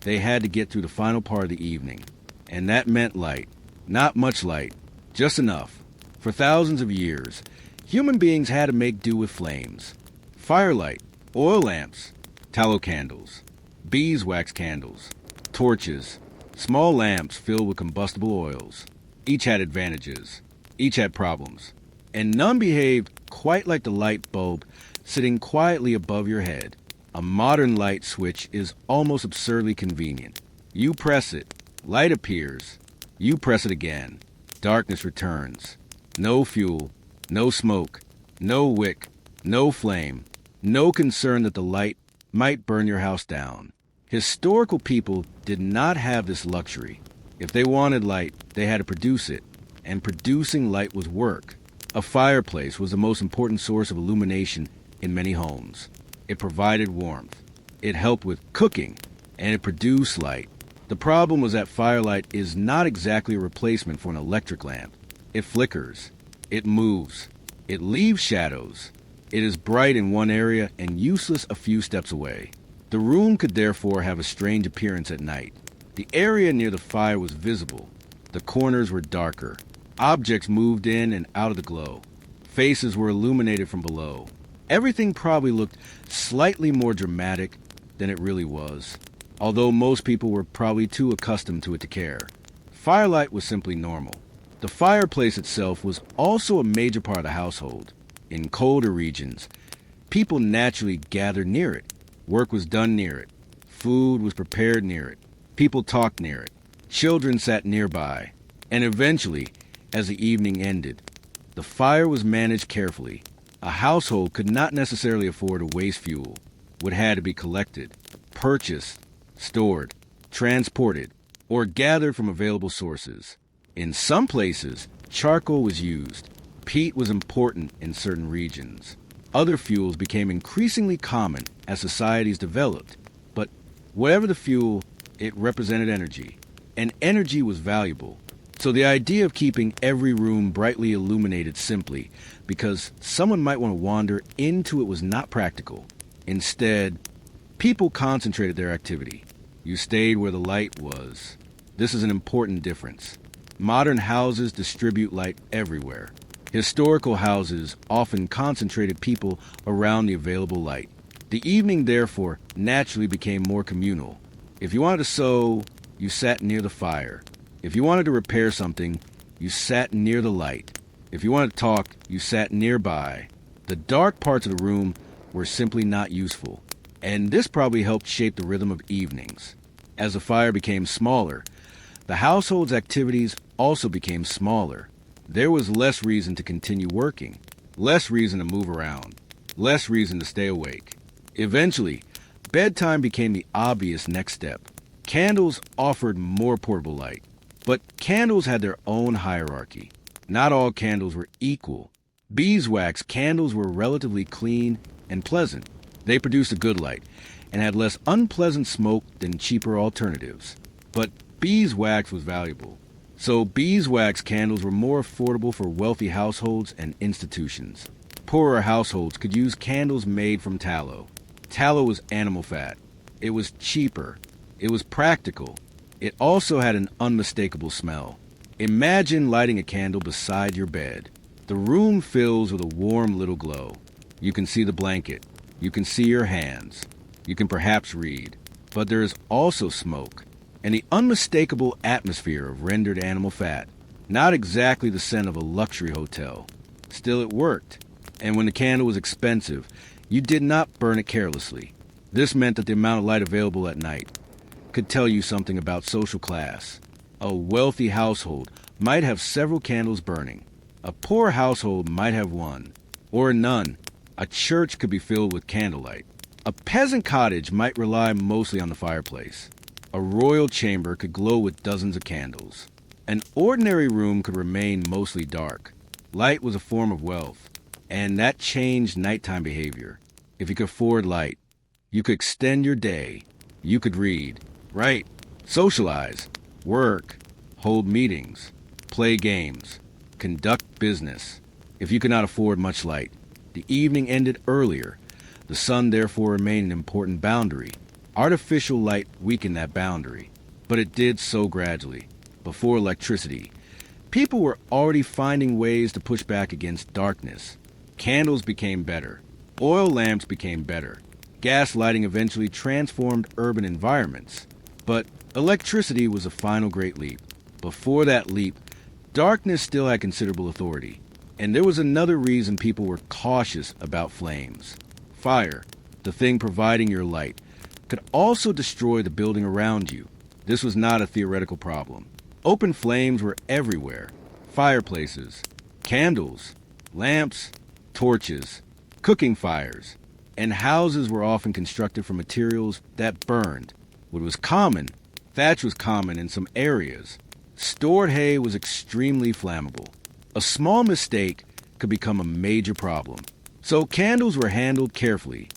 [SPEAKER 1] they had to get through the final part of the evening. And that meant light. Not much light, just enough. For thousands of years, human beings had to make do with flames. Firelight, oil lamps, tallow candles, beeswax candles, torches, small lamps filled with combustible oils. Each had advantages. Each had problems. And none behaved quite like the light bulb sitting quietly above your head. A modern light switch is almost absurdly convenient. You press it, light appears. You press it again. Darkness returns. No fuel, no smoke, no wick, no flame, no concern that the light might burn your house down. Historical people did not have this luxury. If they wanted light, they had to produce it, and producing light was work. A fireplace was the most important source of illumination in many homes. It provided warmth, it helped with cooking, and it produced light. The problem was that firelight is not exactly a replacement for an electric lamp. It flickers, it moves, it leaves shadows. It is bright in one area and useless a few steps away. The room could therefore have a strange appearance at night. The area near the fire was visible. The corners were darker. Objects moved in and out of the glow. Faces were illuminated from below. Everything probably looked slightly more dramatic than it really was, although most people were probably too accustomed to it to care. Firelight was simply normal. The fireplace itself was also a major part of the household. In colder regions, people naturally gathered near it. Work was done near it. Food was prepared near it. People talked near it. Children sat nearby. And eventually, as the evening ended, the fire was managed carefully. A household could not necessarily afford to waste fuel. What had to be collected, purchased, stored, transported, or gathered from available sources. In some places, charcoal was used. Peat was important in certain regions. Other fuels became increasingly common as societies developed. But whatever the fuel, it represented energy. And energy was valuable. So the idea of keeping every room brightly illuminated simply because someone might want to wander into it was not practical. Instead, people concentrated their activity. You stayed where the light was. This is an important difference. Modern houses distribute light everywhere. Historical houses often concentrated people around the available light. The evening, therefore, naturally became more communal. If you wanted to sew, you sat near the fire. If you wanted to repair something, you sat near the light. If you wanted to talk, you sat nearby. The dark parts of the room were simply not useful, and this probably helped shape the rhythm of evenings. As the fire became smaller, the household's activities also became smaller. There was less reason to continue working, less reason to move around, less reason to stay awake. Eventually, bedtime became the obvious next step. Candles offered more portable light, but candles had their own hierarchy. Not all candles were equal. Beeswax candles were relatively clean and pleasant. They produced a good light and had less unpleasant smoke than cheaper alternatives. But beeswax was valuable. So beeswax candles were more affordable for wealthy households and institutions. Poorer households could use candles made from tallow. Tallow was animal fat. It was cheaper. It was practical. It also had an unmistakable smell. Imagine lighting a candle beside your bed. The room fills with a warm little glow. You can see the blanket. You can see your hands. You can perhaps read. But there is also smoke and the unmistakable atmosphere of rendered animal fat. Not exactly the scent of a luxury hotel. Still, it worked. And when the candle was expensive, you did not burn it carelessly. This meant that the amount of light available at night could tell you something about social class. A wealthy household might have several candles burning. A poor household might have one, or none. A church could be filled with candlelight. A peasant cottage might rely mostly on the fireplace. A royal chamber could glow with dozens of candles. An ordinary room could remain mostly dark. Light was a form of wealth, and that changed nighttime behavior. If you could afford light, You could extend your day. You could read, write, socialize, work, hold meetings, play games, conduct business. If you could not afford much light, the evening ended earlier. The sun therefore remained an important boundary. Artificial light weakened that boundary, but it did so gradually. Before electricity, people were already finding ways to push back against darkness. Candles became better. Oil lamps became better. Gas lighting eventually transformed urban environments. But electricity was a final great leap. Before that leap, darkness still had considerable authority. And there was another reason people were cautious about flames. Fire, the thing providing your light, could also destroy the building around you. This was not a theoretical problem. Open flames were everywhere. Fireplaces, candles, lamps, torches, cooking fires, and houses were often constructed from materials that burned. What was common, thatch was common in some areas. Stored hay was extremely flammable. A small mistake could become a major problem. So candles were handled carefully.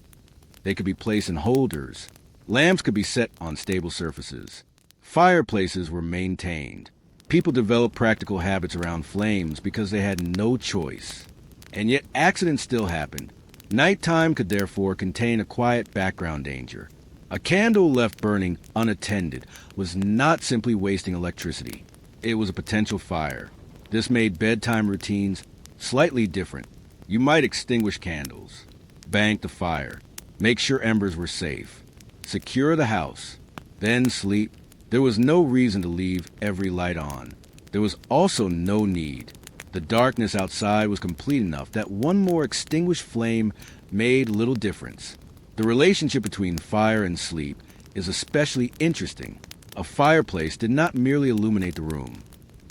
[SPEAKER 1] They could be placed in holders. Lamps could be set on stable surfaces. Fireplaces were maintained. People developed practical habits around flames because they had no choice. And yet accidents still happened. Nighttime could therefore contain a quiet background danger. A candle left burning unattended was not simply wasting electricity. It was a potential fire. This made bedtime routines slightly different. You might extinguish candles, bank the fire, make sure embers were safe, secure the house, then sleep. There was no reason to leave every light on. There was also no need. The darkness outside was complete enough that one more extinguished flame made little difference. The relationship between fire and sleep is especially interesting. A fireplace did not merely illuminate the room.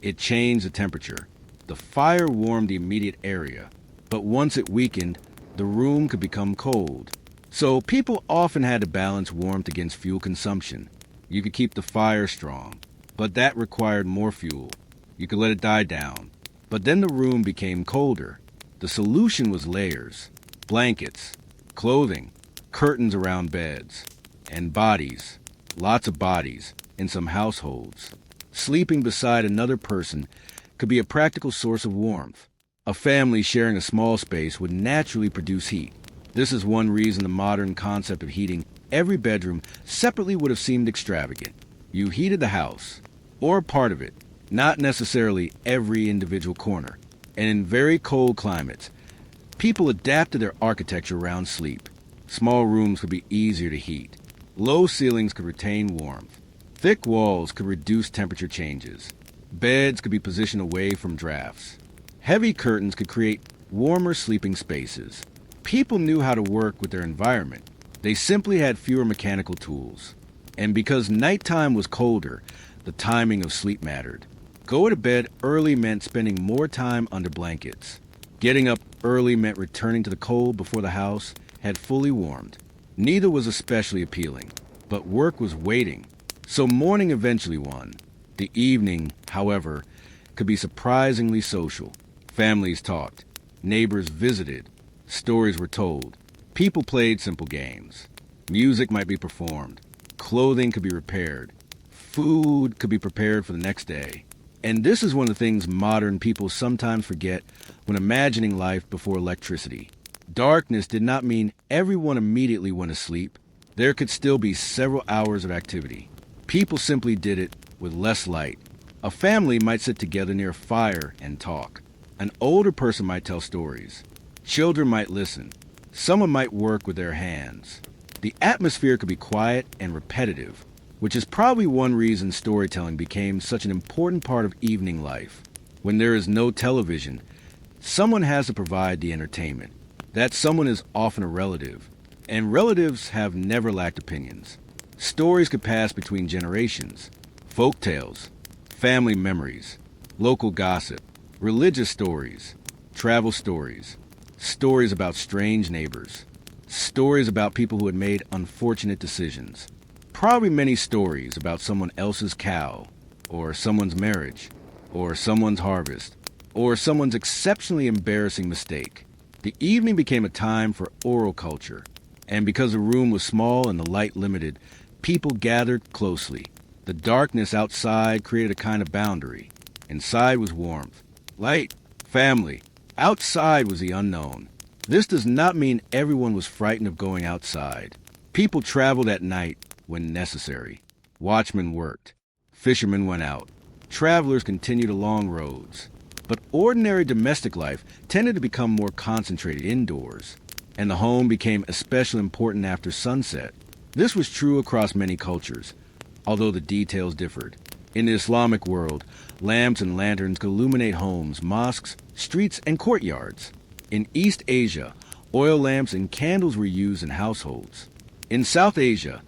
[SPEAKER 1] It changed the temperature. The fire warmed the immediate area, but once it weakened, the room could become cold. So people often had to balance warmth against fuel consumption. You could keep the fire strong, but that required more fuel. You could let it die down, but then the room became colder. The solution was layers, blankets, clothing, curtains around beds, and bodies, lots of bodies, in some households. Sleeping beside another person could be a practical source of warmth. A family sharing a small space would naturally produce heat. This is one reason the modern concept of heating every bedroom separately would have seemed extravagant. You heated the house, or part of it, not necessarily every individual corner. And in very cold climates, people adapted their architecture around sleep. Small rooms could be easier to heat. Low ceilings could retain warmth. Thick walls could reduce temperature changes. Beds could be positioned away from drafts. Heavy curtains could create warmer sleeping spaces. People knew how to work with their environment. They simply had fewer mechanical tools. And because nighttime was colder, the timing of sleep mattered. Going to bed early meant spending more time under blankets. Getting up early meant returning to the cold before the house had fully warmed. Neither was especially appealing, but work was waiting. So morning eventually won. The evening, however, could be surprisingly social. Families talked. Neighbors visited. Stories were told. People played simple games. Music might be performed. Clothing could be repaired. Food could be prepared for the next day. And this is one of the things modern people sometimes forget when imagining life before electricity. Darkness did not mean everyone immediately went to sleep. There could still be several hours of activity. People simply did it with less light. A family might sit together near a fire and talk. An older person might tell stories. Children might listen. Someone might work with their hands. The atmosphere could be quiet and repetitive, which is probably one reason storytelling became such an important part of evening life. When there is no television, someone has to provide the entertainment. That someone is often a relative, and relatives have never lacked opinions. Stories could pass between generations. Folk tales, family memories, local gossip, religious stories, travel stories, stories about strange neighbors, stories about people who had made unfortunate decisions. Probably many stories about someone else's cow, or someone's marriage, or someone's harvest, or someone's exceptionally embarrassing mistake. The evening became a time for oral culture. And because the room was small and the light limited, people gathered closely. The darkness outside created a kind of boundary. Inside was warmth, light, family. Outside was the unknown. This does not mean everyone was frightened of going outside. People traveled at night when necessary. Watchmen worked. Fishermen went out. Travelers continued along roads. But ordinary domestic life tended to become more concentrated indoors, and the home became especially important after sunset. This was true across many cultures, although the details differed. In the Islamic world, lamps and lanterns could illuminate homes, mosques, streets, and courtyards. In East Asia, oil lamps and candles were used in households. In South Asia,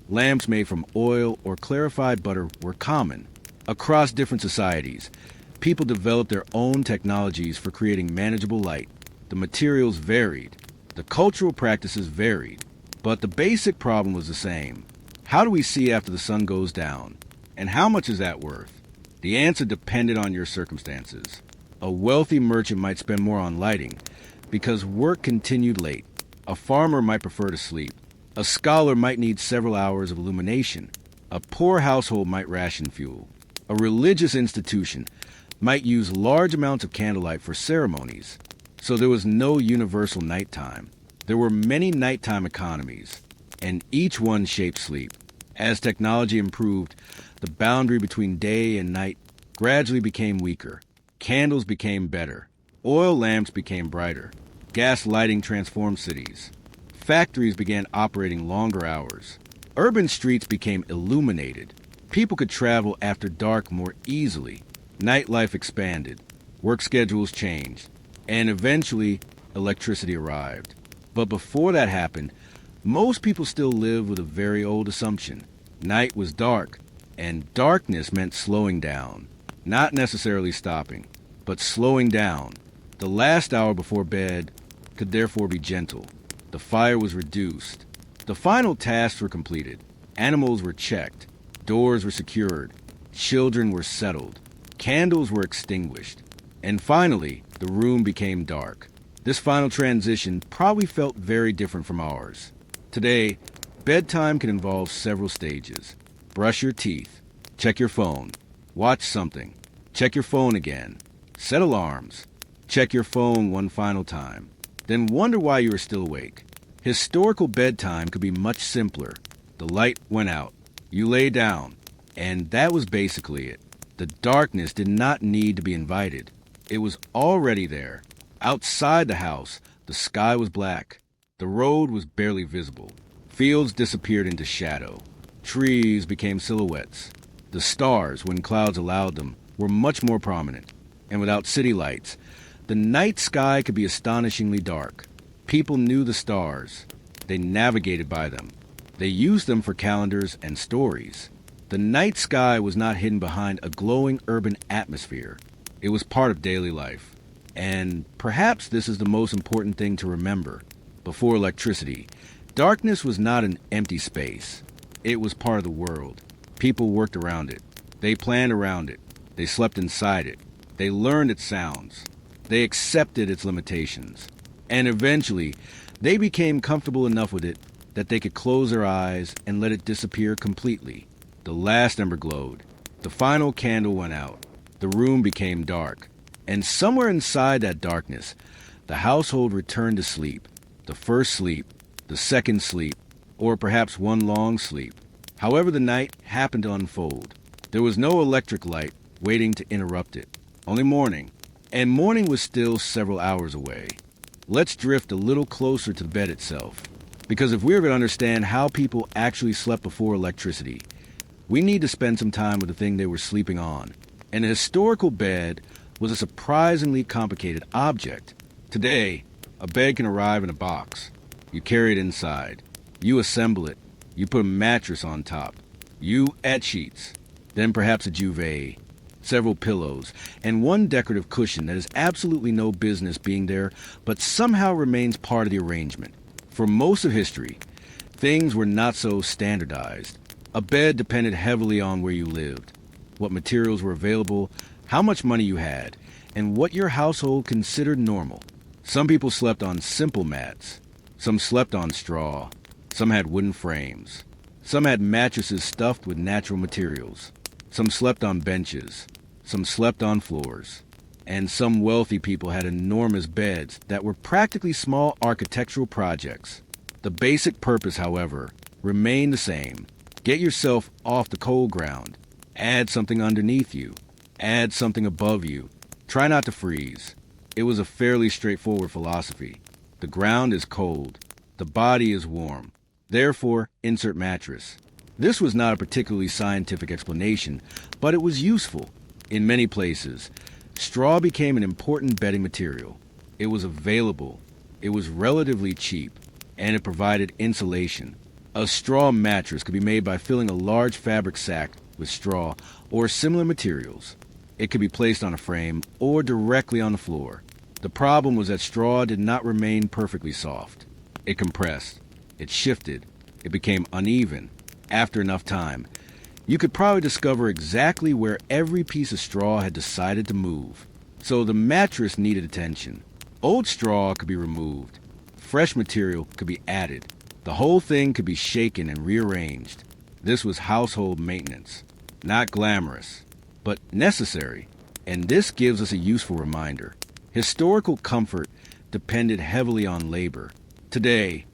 [SPEAKER 1] lamps made from oil or clarified butter were common. Across different societies, people developed their own technologies for creating manageable light. The materials varied. The cultural practices varied. But the basic problem was the same. How do we see after the sun goes down? And how much is that worth? The answer depended on your circumstances. A wealthy merchant might spend more on lighting because work continued late. A farmer might prefer to sleep. A scholar might need several hours of illumination. A poor household might ration fuel. A religious institution might use large amounts of candlelight for ceremonies. So there was no universal nighttime. There were many nighttime economies, and each one shaped sleep. As technology improved, the boundary between day and night gradually became weaker. Candles became better. Oil lamps became brighter. Gas lighting transformed cities. Factories began operating longer hours. Urban streets became illuminated. People could travel after dark more easily. Nightlife expanded. Work schedules changed. And eventually, electricity arrived. But before that happened, most people still lived with a very old assumption. Night was dark, and darkness meant slowing down. Not necessarily stopping, but slowing down. The last hour before bed could therefore be gentle. The fire was reduced. The final tasks were completed. Animals were checked. Doors were secured. Children were settled. Candles were extinguished. And finally, the room became dark. This final transition probably felt very different from ours. Today, bedtime can involve several stages. Brush your teeth. Check your phone. Watch something. Check your phone again. Set alarms. Check your phone one final time. Then wonder why you are still awake. Historical bedtime could be much simpler. The light went out. You lay down. And that was basically it. The darkness did not need to be invited. It was already there. Outside the house, the sky was black. The road was barely visible. Fields disappeared into shadow. Trees became silhouettes. The stars, when clouds allowed them, were much more prominent. And without city lights, the night sky could be astonishingly dark. People knew the stars. They navigated by them. They used them for calendars and stories. The night sky was not hidden behind a glowing urban atmosphere. It was part of daily life. And perhaps this is the most important thing to remember. Before electricity, darkness was not an empty space. It was part of the world. People worked around it. They planned around it. They slept inside it. They learned its sounds. They accepted its limitations. And eventually, they became comfortable enough with it that they could close their eyes and let it disappear completely. The last ember glowed. The final candle went out. The room became dark. And somewhere inside that darkness, the household returned to sleep. The first sleep, the second sleep, or perhaps one long sleep. However the night happened to unfold. There was no electric light waiting to interrupt it. Only morning. And morning was still several hours away. Let's drift a little closer to the bed itself. Because if we're going to understand how people actually slept before electricity, we need to spend some time with the thing they were sleeping on. And a historical bed was a surprisingly complicated object. Today, a bed can arrive in a box. You carry it inside. You assemble it. You put a mattress on top. You add sheets. Then perhaps a duvet, several pillows, and one decorative cushion that has absolutely no business being there, but somehow remains part of the arrangement. For most of history, things were not so standardized. A bed depended heavily on where you lived, what materials were available, how much money you had, and what your household considered normal. Some people slept on simple mats. Some slept on straw. Some had wooden frames. Some had mattresses stuffed with natural materials. Some slept on benches. Some slept on floors. And some wealthy people had enormous beds that were practically small architectural projects. The basic purpose, however, remained the same. Get yourself off the cold ground. Add something underneath you. Add something above you. Try not to freeze. It was a fairly straightforward philosophy. The ground is cold. The body is warm. Therefore, insert mattress. This was not a particularly scientific explanation, but it was useful. In many places, straw became an important bedding material. It was available. It was relatively cheap, and it provided insulation. A straw mattress could be made by filling a large fabric sack with straw or similar materials. It could be placed on a frame or directly on the floor. The problem was that straw did not remain perfectly soft. It compressed. It shifted. It became uneven. After enough time, you could probably discover exactly where every piece of straw had decided to move. So the mattress needed attention. Old straw could be removed. Fresh material could be added. The whole thing could be shaken and rearranged. This was household maintenance. Not glamorous, but necessary. And this gives us a useful reminder. Historical comfort depended heavily on labor. Today,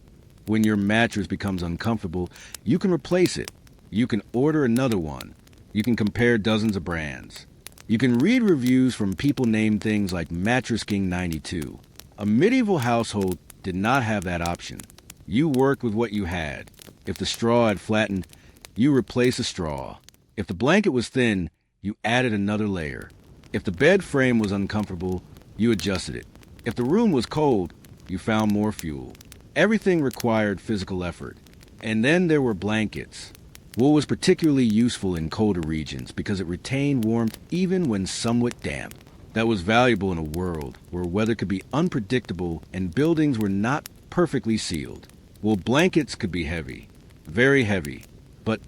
[SPEAKER 1] when your mattress becomes uncomfortable, you can replace it. You can order another one. You can compare dozens of brands. You can read reviews from people named things like Mattress King 92. A medieval household did not have that option. You worked with what you had. If the straw had flattened, you replaced the straw. If the blanket was thin, you added another layer. If the bed frame was uncomfortable, you adjusted it. If the room was cold, you found more fuel. Everything required physical effort. And then there were blankets. Wool was particularly useful in colder regions because it retained warmth even when somewhat damp. That was valuable in a world where weather could be unpredictable and buildings were not perfectly sealed. Wool blankets could be heavy, very heavy. But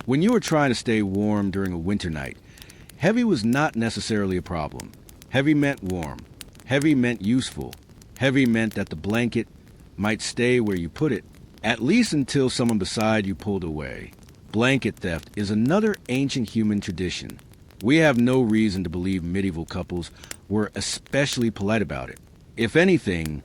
[SPEAKER 1] when you were trying to stay warm during a winter night, heavy was not necessarily a problem. Heavy meant warm. Heavy meant useful. Heavy meant that the blanket might stay where you put it, at least until someone beside you pulled away. Blanket theft is another ancient human tradition. We have no reason to believe medieval couples were especially polite about it. If anything,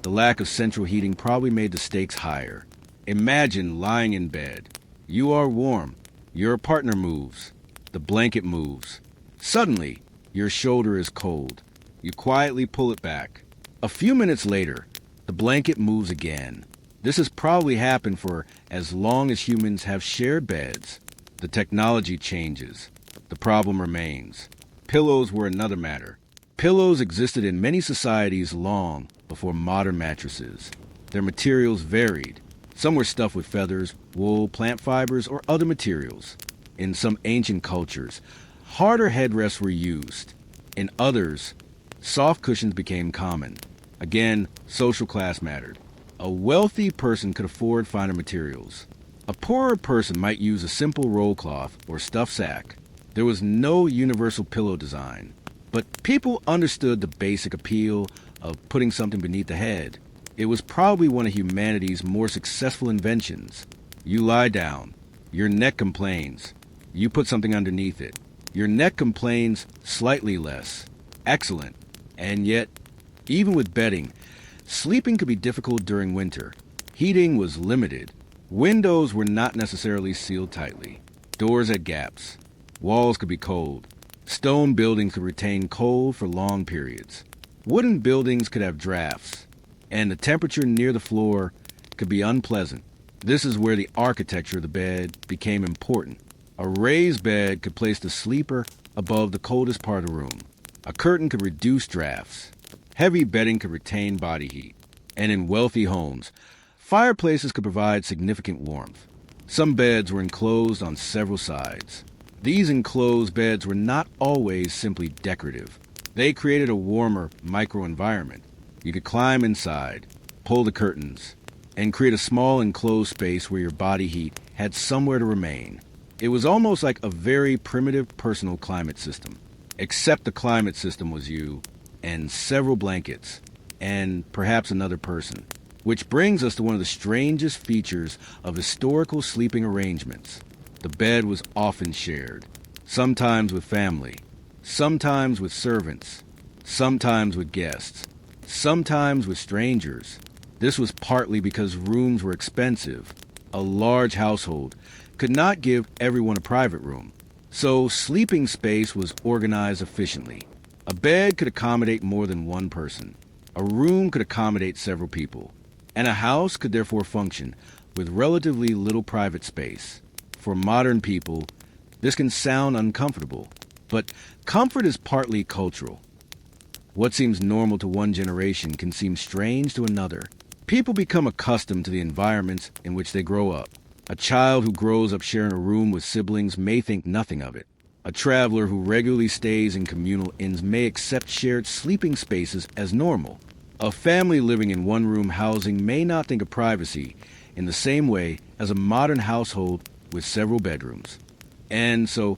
[SPEAKER 1] the lack of central heating probably made the stakes higher. Imagine lying in bed. You are warm. Your partner moves. The blanket moves. Suddenly, your shoulder is cold. You quietly pull it back. A few minutes later, the blanket moves again. This has probably happened for as long as humans have shared beds. The technology changes. The problem remains. Pillows were another matter. Pillows existed in many societies long before modern mattresses. Their materials varied. Some were stuffed with feathers, wool, plant fibers, or other materials. In some ancient cultures, harder headrests were used. In others, soft cushions became common. Again, social class mattered. A wealthy person could afford finer materials. A poorer person might use a simple roll cloth or stuffed sack. There was no universal pillow design, but people understood the basic appeal of putting something beneath the head. It was probably one of humanity's more successful inventions. You lie down. Your neck complains. You put something underneath it. Your neck complains slightly less. Excellent. And yet, even with bedding, sleeping could be difficult during winter. Heating was limited. Windows were not necessarily sealed tightly. Doors had gaps. Walls could be cold. Stone buildings could retain cold for long periods. Wooden buildings could have drafts. And the temperature near the floor could be unpleasant. This is where the architecture of the bed became important. A raised bed could place the sleeper above the coldest part of the room. A curtain could reduce drafts. Heavy bedding could retain body heat. And in wealthy homes, fireplaces could provide significant warmth. Some beds were enclosed on several sides. These enclosed beds were not always simply decorative. They created a warmer microenvironment. You could climb inside, pull the curtains, and create a small enclosed space where your body heat had somewhere to remain. It was almost like a very primitive personal climate system, except the climate system was you and several blankets and perhaps another person. Which brings us to one of the strangest features of historical sleeping arrangements. The bed was often shared, sometimes with family, sometimes with servants, sometimes with guests, sometimes with strangers. This was partly because rooms were expensive. A large household could not give everyone a private room, so sleeping space was organized efficiently. A bed could accommodate more than one person. A room could accommodate several people. And a house could therefore function with relatively little private space. For modern people, this can sound uncomfortable, but comfort is partly cultural. What seems normal to one generation can seem strange to another. People become accustomed to the environments in which they grow up. A child who grows up sharing a room with siblings may think nothing of it. A traveler who regularly stays in communal inns may accept shared sleeping spaces as normal. A family living in one-room housing may not think of privacy in the same way as a modern household with several bedrooms. And so,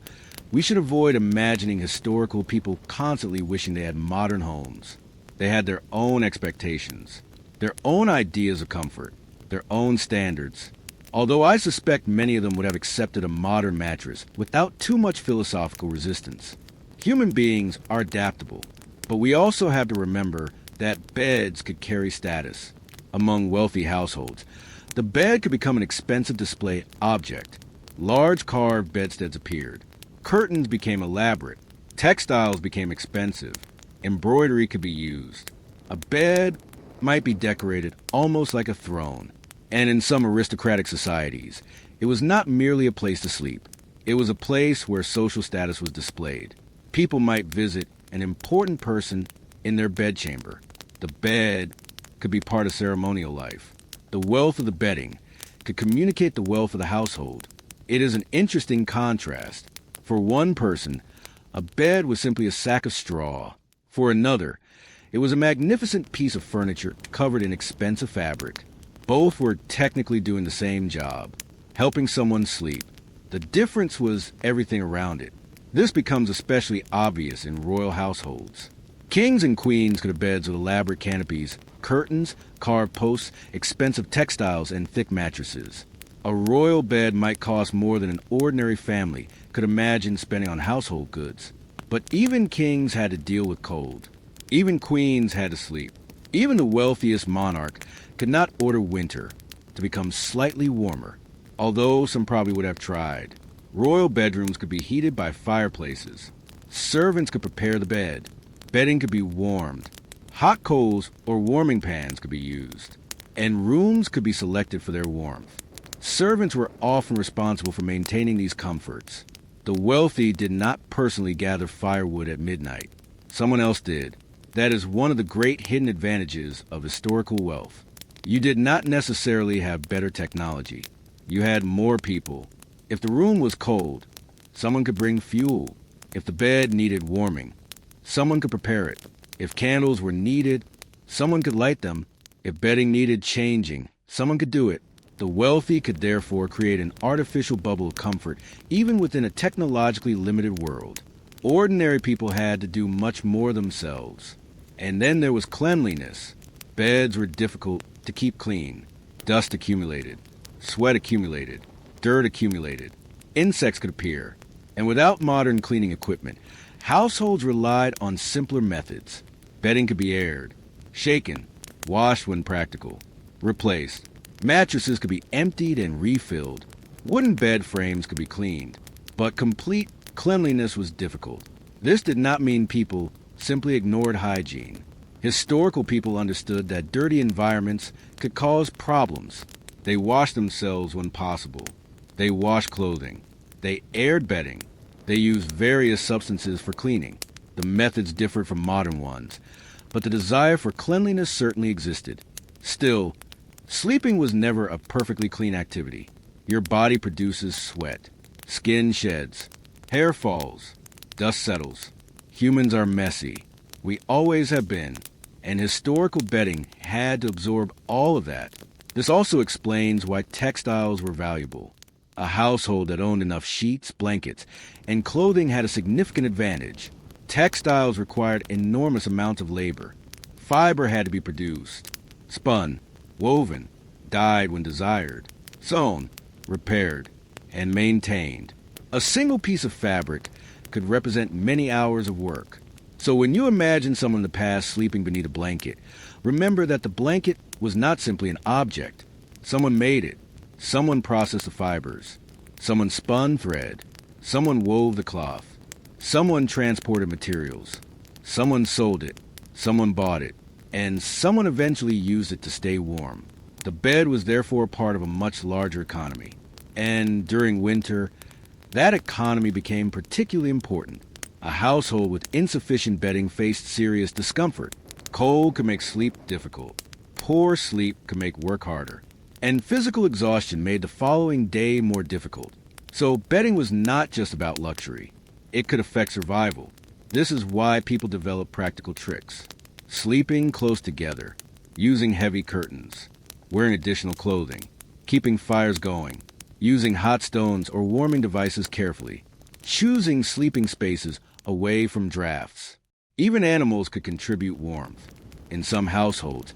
[SPEAKER 1] we should avoid imagining historical people constantly wishing they had modern homes. They had their own expectations, their own ideas of comfort, their own standards. Although I suspect many of them would have accepted a modern mattress without too much philosophical resistance. Human beings are adaptable, but we also have to remember that beds could carry status. Among wealthy households, the bed could become an expensive display object. Large carved bedsteads appeared. Curtains became elaborate. Textiles became expensive. Embroidery could be used. A bed might be decorated almost like a throne. And in some aristocratic societies, it was not merely a place to sleep. It was a place where social status was displayed. People might visit an important person in their bedchamber. The bed could be part of ceremonial life. The wealth of the bedding could communicate the wealth of the household. It is an interesting contrast. For one person, a bed was simply a sack of straw. For another, it was a magnificent piece of furniture covered in expensive fabric. Both were technically doing the same job, helping someone sleep. The difference was everything around it. This becomes especially obvious in royal households. Kings and queens could have beds with elaborate canopies, curtains, carved posts, expensive textiles, and thick mattresses. A royal bed might cost more than an ordinary family could imagine spending on household goods. But even kings had to deal with cold. Even queens had to sleep. Even the wealthiest monarch could not order winter to become slightly warmer, although some probably would have tried. Royal bedrooms could be heated by fireplaces. Servants could prepare the bed. Bedding could be warmed. Hot coals or warming pans could be used. And rooms could be selected for their warmth. Servants were often responsible for maintaining these comforts. The wealthy did not personally gather firewood at midnight. Someone else did. That is one of the great hidden advantages of historical wealth. You did not necessarily have better technology. You had more people. If the room was cold, someone could bring fuel. If the bed needed warming, someone could prepare it. If candles were needed, someone could light them. If bedding needed changing, someone could do it. The wealthy could therefore create an artificial bubble of comfort even within a technologically limited world. Ordinary people had to do much more themselves. And then there was cleanliness. Beds were difficult to keep clean. Dust accumulated. Sweat accumulated. Dirt accumulated. Insects could appear. And without modern cleaning equipment, households relied on simpler methods. Bedding could be aired, shaken, washed when practical, replaced. Mattresses could be emptied and refilled. Wooden bed frames could be cleaned. But complete cleanliness was difficult. This did not mean people simply ignored hygiene. Historical people understood that dirty environments could cause problems. They washed themselves when possible. They washed clothing. They aired bedding. They used various substances for cleaning. The methods differed from modern ones, but the desire for cleanliness certainly existed. Still, sleeping was never a perfectly clean activity. Your body produces sweat. Skin sheds. Hair falls. Dust settles. Humans are messy. We always have been. And historical bedding had to absorb all of that. This also explains why textiles were valuable. A household that owned enough sheets, blankets, and clothing had a significant advantage. Textiles required enormous amounts of labor. Fiber had to be produced, spun, woven, dyed when desired, sewn, repaired, and maintained. A single piece of fabric could represent many hours of work. So when you imagine someone in the past sleeping beneath a blanket, remember that the blanket was not simply an object. Someone made it. Someone processed the fibers. Someone spun thread. Someone wove the cloth. Someone transported materials. Someone sold it. Someone bought it. And someone eventually used it to stay warm. The bed was therefore part of a much larger economy. And during winter, that economy became particularly important. A household with insufficient bedding faced serious discomfort. Cold could make sleep difficult. Poor sleep could make work harder. And physical exhaustion made the following day more difficult. So bedding was not just about luxury. It could affect survival. This is why people developed practical tricks. Sleeping close together, using heavy curtains, wearing additional clothing, keeping fires going, using hot stones or warming devices carefully, choosing sleeping spaces away from drafts. Even animals could contribute warmth. In some households,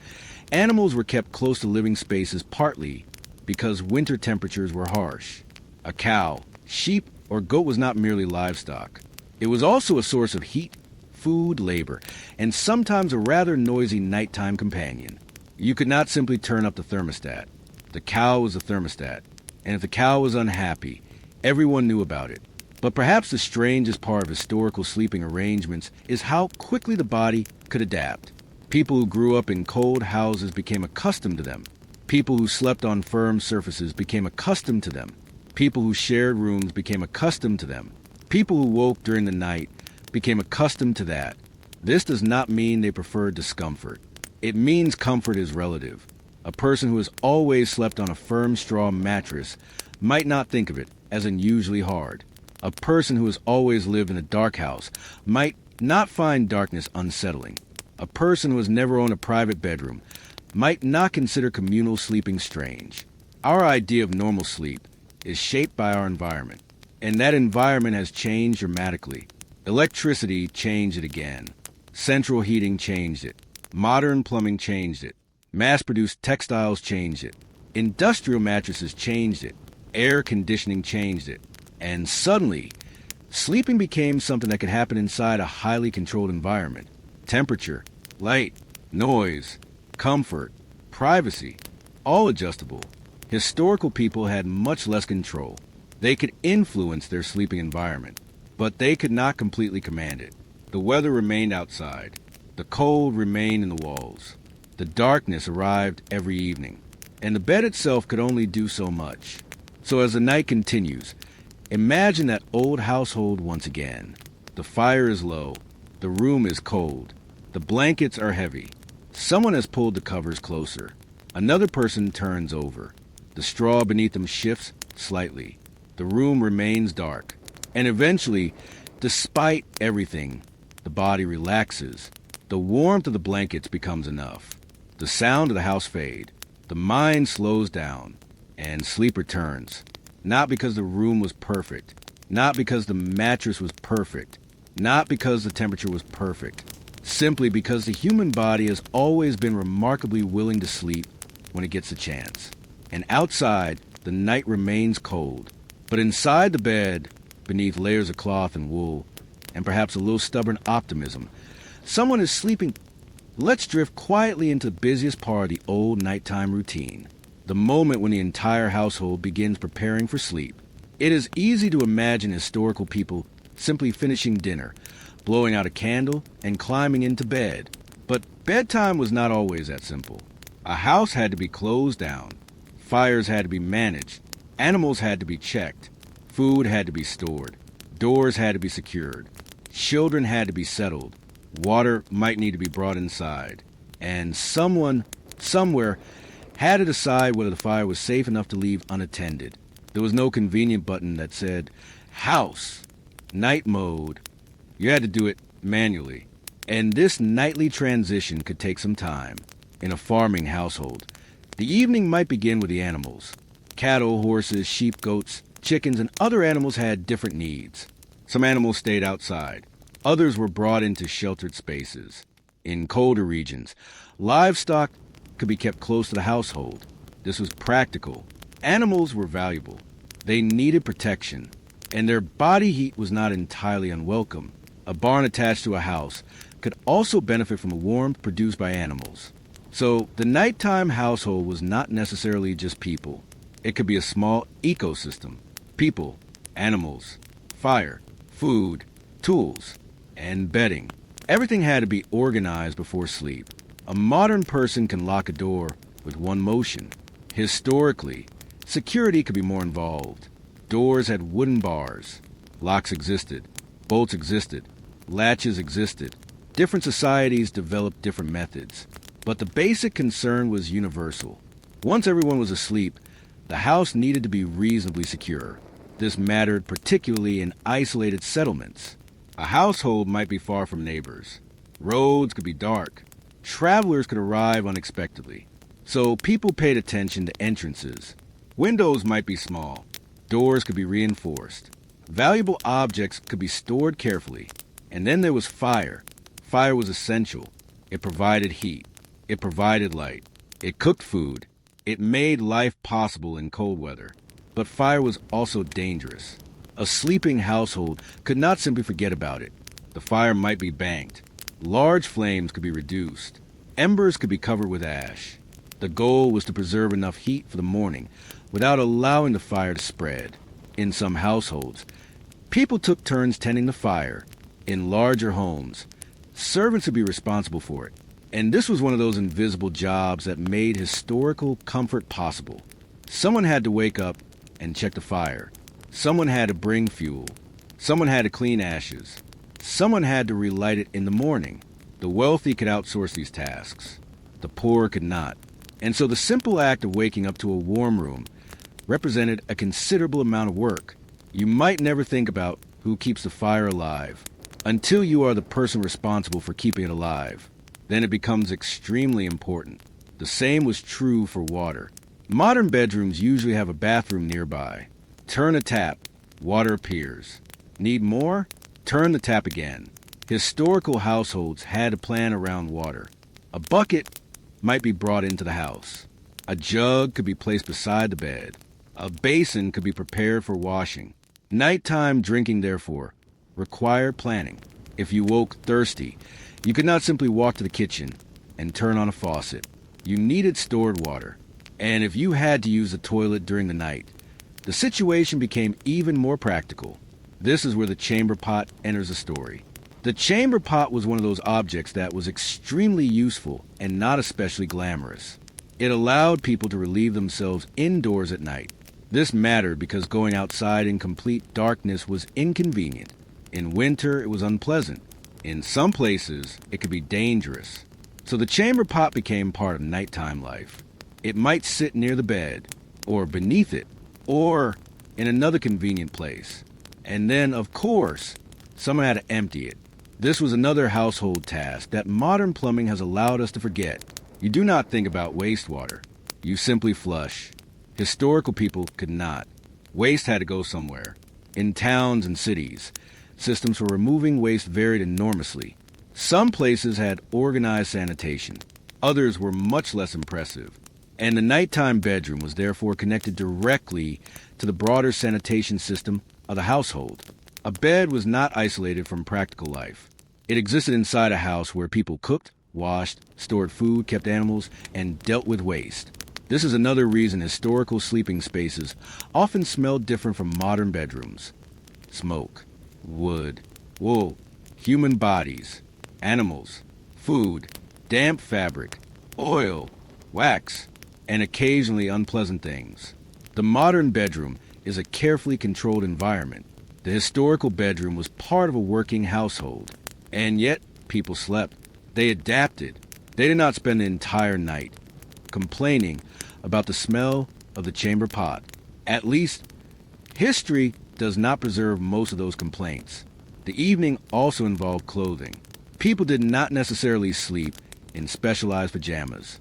[SPEAKER 1] animals were kept close to living spaces partly because winter temperatures were harsh. A cow, sheep, or goat was not merely livestock. It was also a source of heat, food, labor, and sometimes a rather noisy nighttime companion. You could not simply turn up the thermostat. The cow was the thermostat, and if the cow was unhappy, everyone knew about it. But perhaps the strangest part of historical sleeping arrangements is how quickly the body could adapt. People who grew up in cold houses became accustomed to them. People who slept on firm surfaces became accustomed to them. People who shared rooms became accustomed to them. People who woke during the night became accustomed to that. This does not mean they prefer discomfort. It means comfort is relative. A person who has always slept on a firm straw mattress might not think of it as unusually hard. A person who has always lived in a dark house might not find darkness unsettling. A person who has never owned a private bedroom might not consider communal sleeping strange. Our idea of normal sleep is shaped by our environment, and that environment has changed dramatically. Electricity changed it again. Central heating changed it. Modern plumbing changed it. Mass-produced textiles changed it. Industrial mattresses changed it. Air conditioning changed it. And suddenly, sleeping became something that could happen inside a highly controlled environment. Temperature, light, noise, comfort, privacy, all adjustable. Historical people had much less control. They could influence their sleeping environment, but they could not completely command it. The weather remained outside. The cold remained in the walls. The darkness arrived every evening, and the bed itself could only do so much. So as the night continues, imagine that old household once again. The fire is low. The room is cold. The blankets are heavy. Someone has pulled the covers closer. Another person turns over. The straw beneath them shifts slightly. The room remains dark. And eventually, despite everything, the body relaxes. The warmth of the blankets becomes enough. The sound of the house fades. The mind slows down. And sleep returns. Not because the room was perfect. Not because the mattress was perfect. Not because the temperature was perfect. Simply because the human body has always been remarkably willing to sleep when it gets a chance. And outside, the night remains cold. But inside the bed, beneath layers of cloth and wool, and perhaps a little stubborn optimism, someone is sleeping. Let's drift quietly into the busiest part of the old nighttime routine. The moment when the entire household begins preparing for sleep. It is easy to imagine historical people simply finishing dinner, blowing out a candle, and climbing into bed. But bedtime was not always that simple. A house had to be closed down. Fires had to be managed. Animals had to be checked. Food had to be stored. Doors had to be secured. Children had to be settled. Water might need to be brought inside. And someone, somewhere, had to decide whether the fire was safe enough to leave unattended. There was no convenient button that said, house, night mode. You had to do it manually. And this nightly transition could take some time. In a farming household, the evening might begin with the animals. Cattle, horses, sheep, goats, chickens, and other animals had different needs. Some animals stayed outside. Others were brought into sheltered spaces. In colder regions, livestock could be kept close to the household. This was practical. Animals were valuable. They needed protection, and their body heat was not entirely unwelcome. A barn attached to a house could also benefit from the warmth produced by animals. So the nighttime household was not necessarily just people. It could be a small ecosystem. People, animals, fire, food, tools, and bedding. Everything had to be organized before sleep. A modern person can lock a door with one motion. Historically, security could be more involved. Doors had wooden bars. Locks existed. Bolts existed. Latches existed. Different societies developed different methods. But the basic concern was universal. Once everyone was asleep, the house needed to be reasonably secure. This mattered particularly in isolated settlements. A household might be far from neighbors. Roads could be dark. Travelers could arrive unexpectedly. So people paid attention to entrances. Windows might be small. Doors could be reinforced. Valuable objects could be stored carefully. And then there was fire. Fire was essential. It provided heat. It provided light. It cooked food. It made life possible in cold weather. But fire was also dangerous. A sleeping household could not simply forget about it. The fire might be banked. Large flames could be reduced. Embers could be covered with ash. The goal was to preserve enough heat for the morning without allowing the fire to spread. In some households, people took turns tending the fire. In larger homes, servants would be responsible for it. And this was one of those invisible jobs that made historical comfort possible. Someone had to wake up and check the fire. Someone had to bring fuel. Someone had to clean ashes. Someone had to relight it in the morning. The wealthy could outsource these tasks. The poor could not. And so the simple act of waking up to a warm room represented a considerable amount of work. You might never think about who keeps the fire alive until you are the person responsible for keeping it alive. Then it becomes extremely important. The same was true for water. Modern bedrooms usually have a bathroom nearby. Turn a tap, water appears. Need more? Turn the tap again. Historical households had a plan around water. A bucket might be brought into the house. A jug could be placed beside the bed. A basin could be prepared for washing. Nighttime drinking, therefore, required planning. If you woke thirsty, you could not simply walk to the kitchen and turn on a faucet. You needed stored water. And if you had to use the toilet during the night, the situation became even more practical. This is where the chamber pot enters the story. The chamber pot was one of those objects that was extremely useful and not especially glamorous. It allowed people to relieve themselves indoors at night. This mattered because going outside in complete darkness was inconvenient. In winter, it was unpleasant. In some places, it could be dangerous. So the chamber pot became part of nighttime life. It might sit near the bed, or beneath it, or in another convenient place. And then, of course, someone had to empty it. This was another household task that modern plumbing has allowed us to forget. You do not think about wastewater. You simply flush. Historical people could not. Waste had to go somewhere. In towns and cities, systems for removing waste varied enormously. Some places had organized sanitation. Others were much less impressive. And the nighttime bedroom was therefore connected directly to the broader sanitation system of the household. A bed was not isolated from practical life. It existed inside a house where people cooked, washed, stored food, kept animals, and dealt with waste. This is another reason historical sleeping spaces often smelled different from modern bedrooms. Smoke, wood, wool, human bodies, animals, food, damp fabric, oil, wax, and occasionally unpleasant things. The modern bedroom is a carefully controlled environment. The historical bedroom was part of a working household. And yet, people slept. They adapted. They did not spend the entire night complaining about the smell of the chamber pot. At least, history does not preserve most of those complaints. The evening also involved clothing. People did not necessarily sleep in specialized pajamas.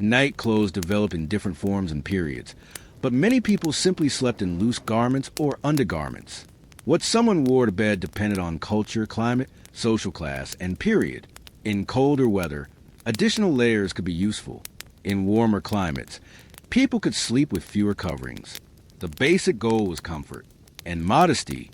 [SPEAKER 1] Night clothes developed in different forms and periods, but many people simply slept in loose garments or undergarments. What someone wore to bed depended on culture, climate, social class, and period. In colder weather, additional layers could be useful. In warmer climates, people could sleep with fewer coverings. The basic goal was comfort and modesty,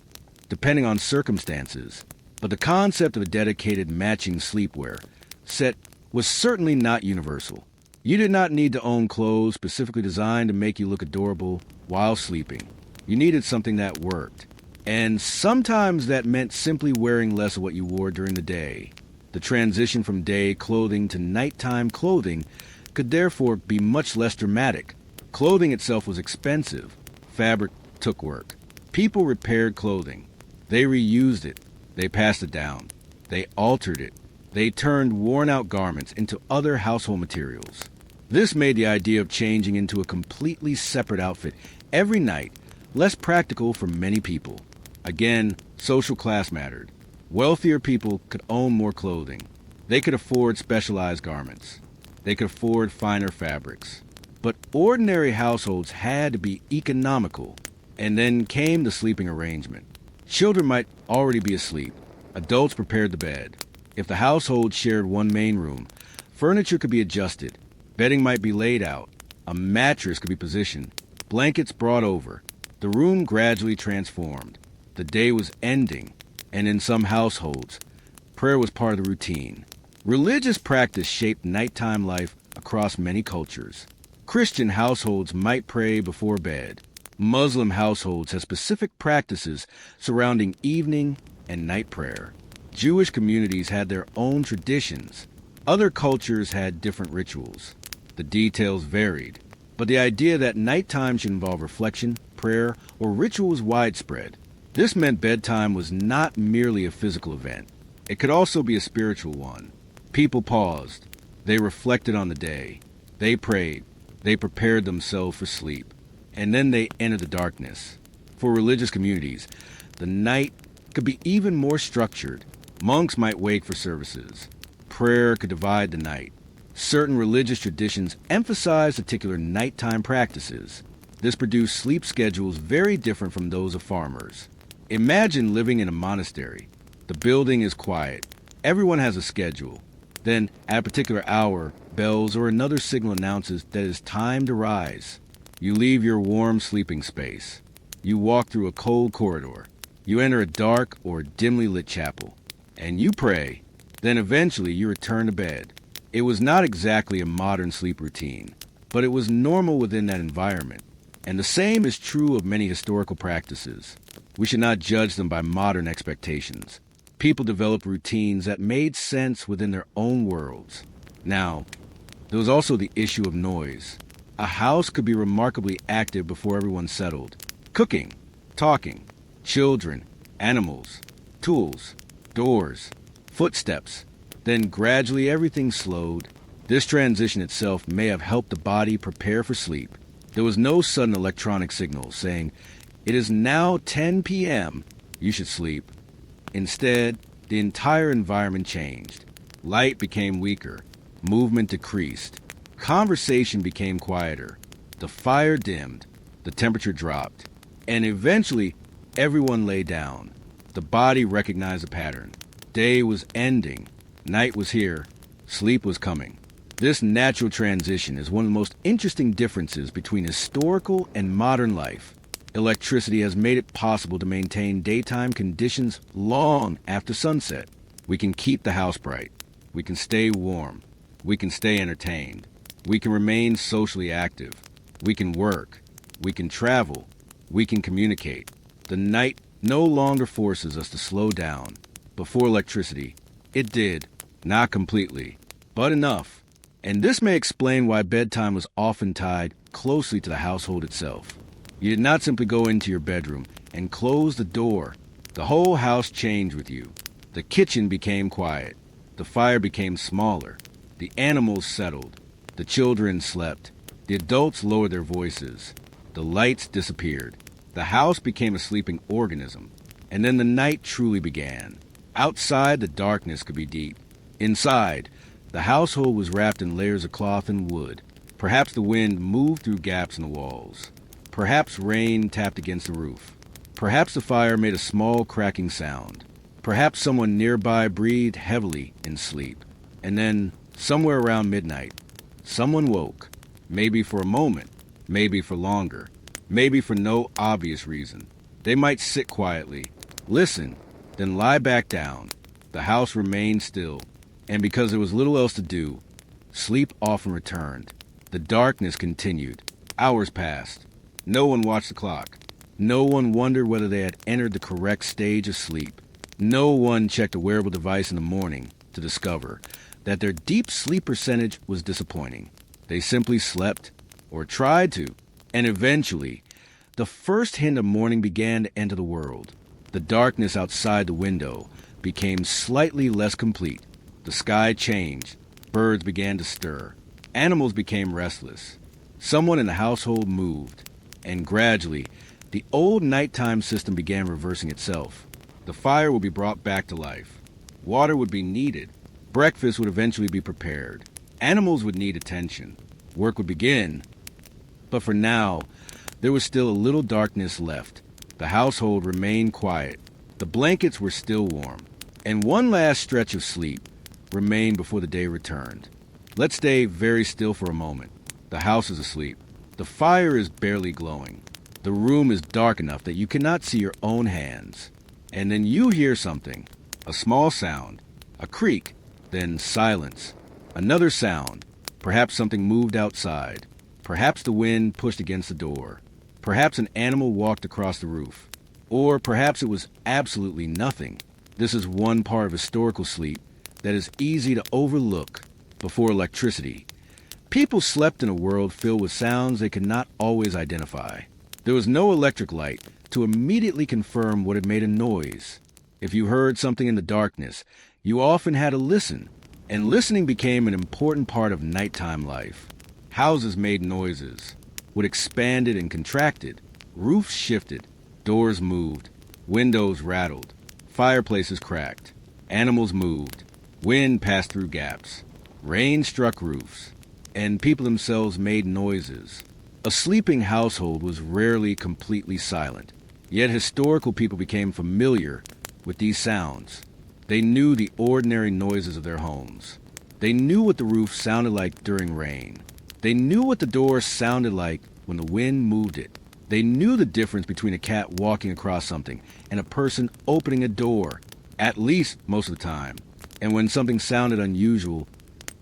[SPEAKER 1] depending on circumstances. But the concept of a dedicated matching sleepwear set was certainly not universal. You did not need to own clothes specifically designed to make you look adorable while sleeping. You needed something that worked. And sometimes that meant simply wearing less of what you wore during the day. The transition from day clothing to nighttime clothing could therefore be much less dramatic. Clothing itself was expensive. Fabric took work. People repaired clothing. They reused it. They passed it down. They altered it. They turned worn-out garments into other household materials. This made the idea of changing into a completely separate outfit every night less practical for many people. Again, social class mattered. Wealthier people could own more clothing. They could afford specialized garments. They could afford finer fabrics. But ordinary households had to be economical. And then came the sleeping arrangement. Children might already be asleep. Adults prepared the bed. If the household shared one main room, furniture could be adjusted. Bedding might be laid out. A mattress could be positioned. Blankets brought over. The room gradually transformed. The day was ending, and in some households, prayer was part of the routine. Religious practice shaped nighttime life across many cultures. Christian households might pray before bed. Muslim households had specific practices surrounding evening and night prayer. Jewish communities had their own traditions. Other cultures had different rituals. The details varied, but the idea that nighttime should involve reflection, prayer, or ritual was widespread. This meant bedtime was not merely a physical event. It could also be a spiritual one. People paused. They reflected on the day. They prayed. They prepared themselves for sleep. And then they entered the darkness. For religious communities, the night could be even more structured. Monks might wake for services. Prayer could divide the night. Certain religious traditions emphasized particular nighttime practices. This produced sleep schedules very different from those of farmers. Imagine living in a monastery. The building is quiet. Everyone has a schedule. Then, at a particular hour, bells or another signal announces that it is time to rise. You leave your warm sleeping space. You walk through a cold corridor. You enter a dark or dimly lit chapel. And you pray. Then eventually you return to bed. It was not exactly a modern sleep routine, but it was normal within that environment. And the same is true of many historical practices. We should not judge them by modern expectations. People developed routines that made sense within their own worlds. Now, there was also the issue of noise. A house could be remarkably active before everyone settled. Cooking, talking, children, animals, tools, doors, footsteps. Then gradually everything slowed. This transition itself may have helped the body prepare for sleep. There was no sudden electronic signal saying, "It is now 10 p.m. You should sleep." Instead, the entire environment changed. Light became weaker. Movement decreased. Conversation became quieter. The fire dimmed. The temperature dropped. And eventually, everyone lay down. The body recognized a pattern. Day was ending. Night was here. Sleep was coming. This natural transition is one of the most interesting differences between historical and modern life. Electricity has made it possible to maintain daytime conditions long after sunset. We can keep the house bright. We can stay warm. We can stay entertained. We can remain socially active. We can work. We can travel. We can communicate. The night no longer forces us to slow down. Before electricity, it did. Not completely, but enough. And this may explain why bedtime was often tied closely to the household itself. You did not simply go into your bedroom and close the door. The whole house changed with you. The kitchen became quiet. The fire became smaller. The animals settled. The children slept. The adults lowered their voices. The lights disappeared. The house became a sleeping organism. And then the night truly began. Outside, the darkness could be deep. Inside, the household was wrapped in layers of cloth and wood. Perhaps the wind moved through gaps in the walls. Perhaps rain tapped against the roof. Perhaps the fire made a small cracking sound. Perhaps someone nearby breathed heavily in sleep. And then, somewhere around midnight, Someone woke, maybe for a moment, maybe for longer, maybe for no obvious reason. They might sit quietly, listen, then lie back down. The house remained still, and because there was little else to do, sleep often returned. The darkness continued. Hours passed. No one watched the clock. No one wondered whether they had entered the correct stage of sleep. No one checked a wearable device in the morning to discover that their deep sleep percentage was disappointing. They simply slept, or tried to, and eventually, the first hint of morning began to enter the world. The darkness outside the window became slightly less complete. The sky changed. Birds began to stir. Animals became restless. Someone in the household moved, and gradually, the old nighttime system began reversing itself. The fire would be brought back to life. Water would be needed. Breakfast would eventually be prepared. Animals would need attention. Work would begin. But for now, there was still a little darkness left. The household remained quiet. The blankets were still warm. And one last stretch of sleep remained before the day returned. Let's stay very still for a moment. The house is asleep. The fire is barely glowing. The room is dark enough that you cannot see your own hands. And then you hear something. A small sound. A creak. Then silence. Another sound. Perhaps something moved outside. Perhaps the wind pushed against the door. Perhaps an animal walked across the roof. Or perhaps it was absolutely nothing. This is one part of historical sleep that is easy to overlook. Before electricity, people slept in a world filled with sounds they could not always identify. There was no electric light to immediately confirm what had made a noise. If you heard something in the darkness, you often had to listen, and listening became an important part of nighttime life. Houses made noises. What expanded and contracted. Roofs shifted. Doors moved. Windows rattled. Fireplaces cracked. Animals moved. Wind passed through gaps. Rain struck roofs. And people themselves made noises. A sleeping household was rarely completely silent. Yet historical people became familiar with these sounds. They knew the ordinary noises of their homes. They knew what the roof sounded like during rain. They knew what the door sounded like when the wind moved it. They knew the difference between a cat walking across something and a person opening a door, at least most of the time. And when something sounded unusual,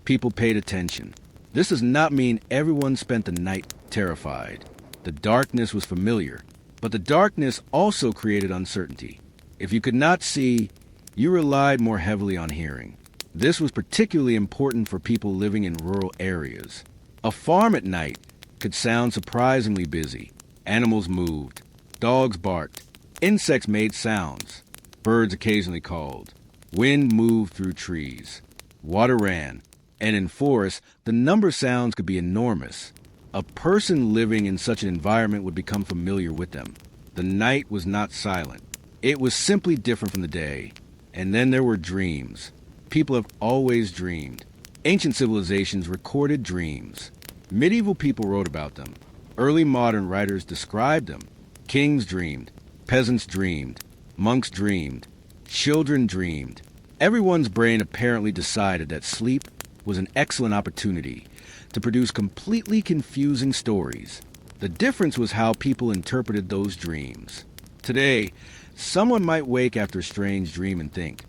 [SPEAKER 1] people paid attention. This does not mean everyone spent the night terrified. The darkness was familiar, but the darkness also created uncertainty. If you could not see, you relied more heavily on hearing. This was particularly important for people living in rural areas. A farm at night could sound surprisingly busy. Animals moved. Dogs barked. Insects made sounds. Birds occasionally called. Wind moved through trees. Water ran. And in forests, the number of sounds could be enormous. A person living in such an environment would become familiar with them. The night was not silent. It was simply different from the day. And then there were dreams. People have always dreamed. Ancient civilizations recorded dreams. Medieval people wrote about them. Early modern writers described them. Kings dreamed. Peasants dreamed. Monks dreamed. Children dreamed. Everyone's brain apparently decided that sleep was an excellent opportunity to produce completely confusing stories. The difference was how people interpreted those dreams. Today, someone might wake after a strange dream and think,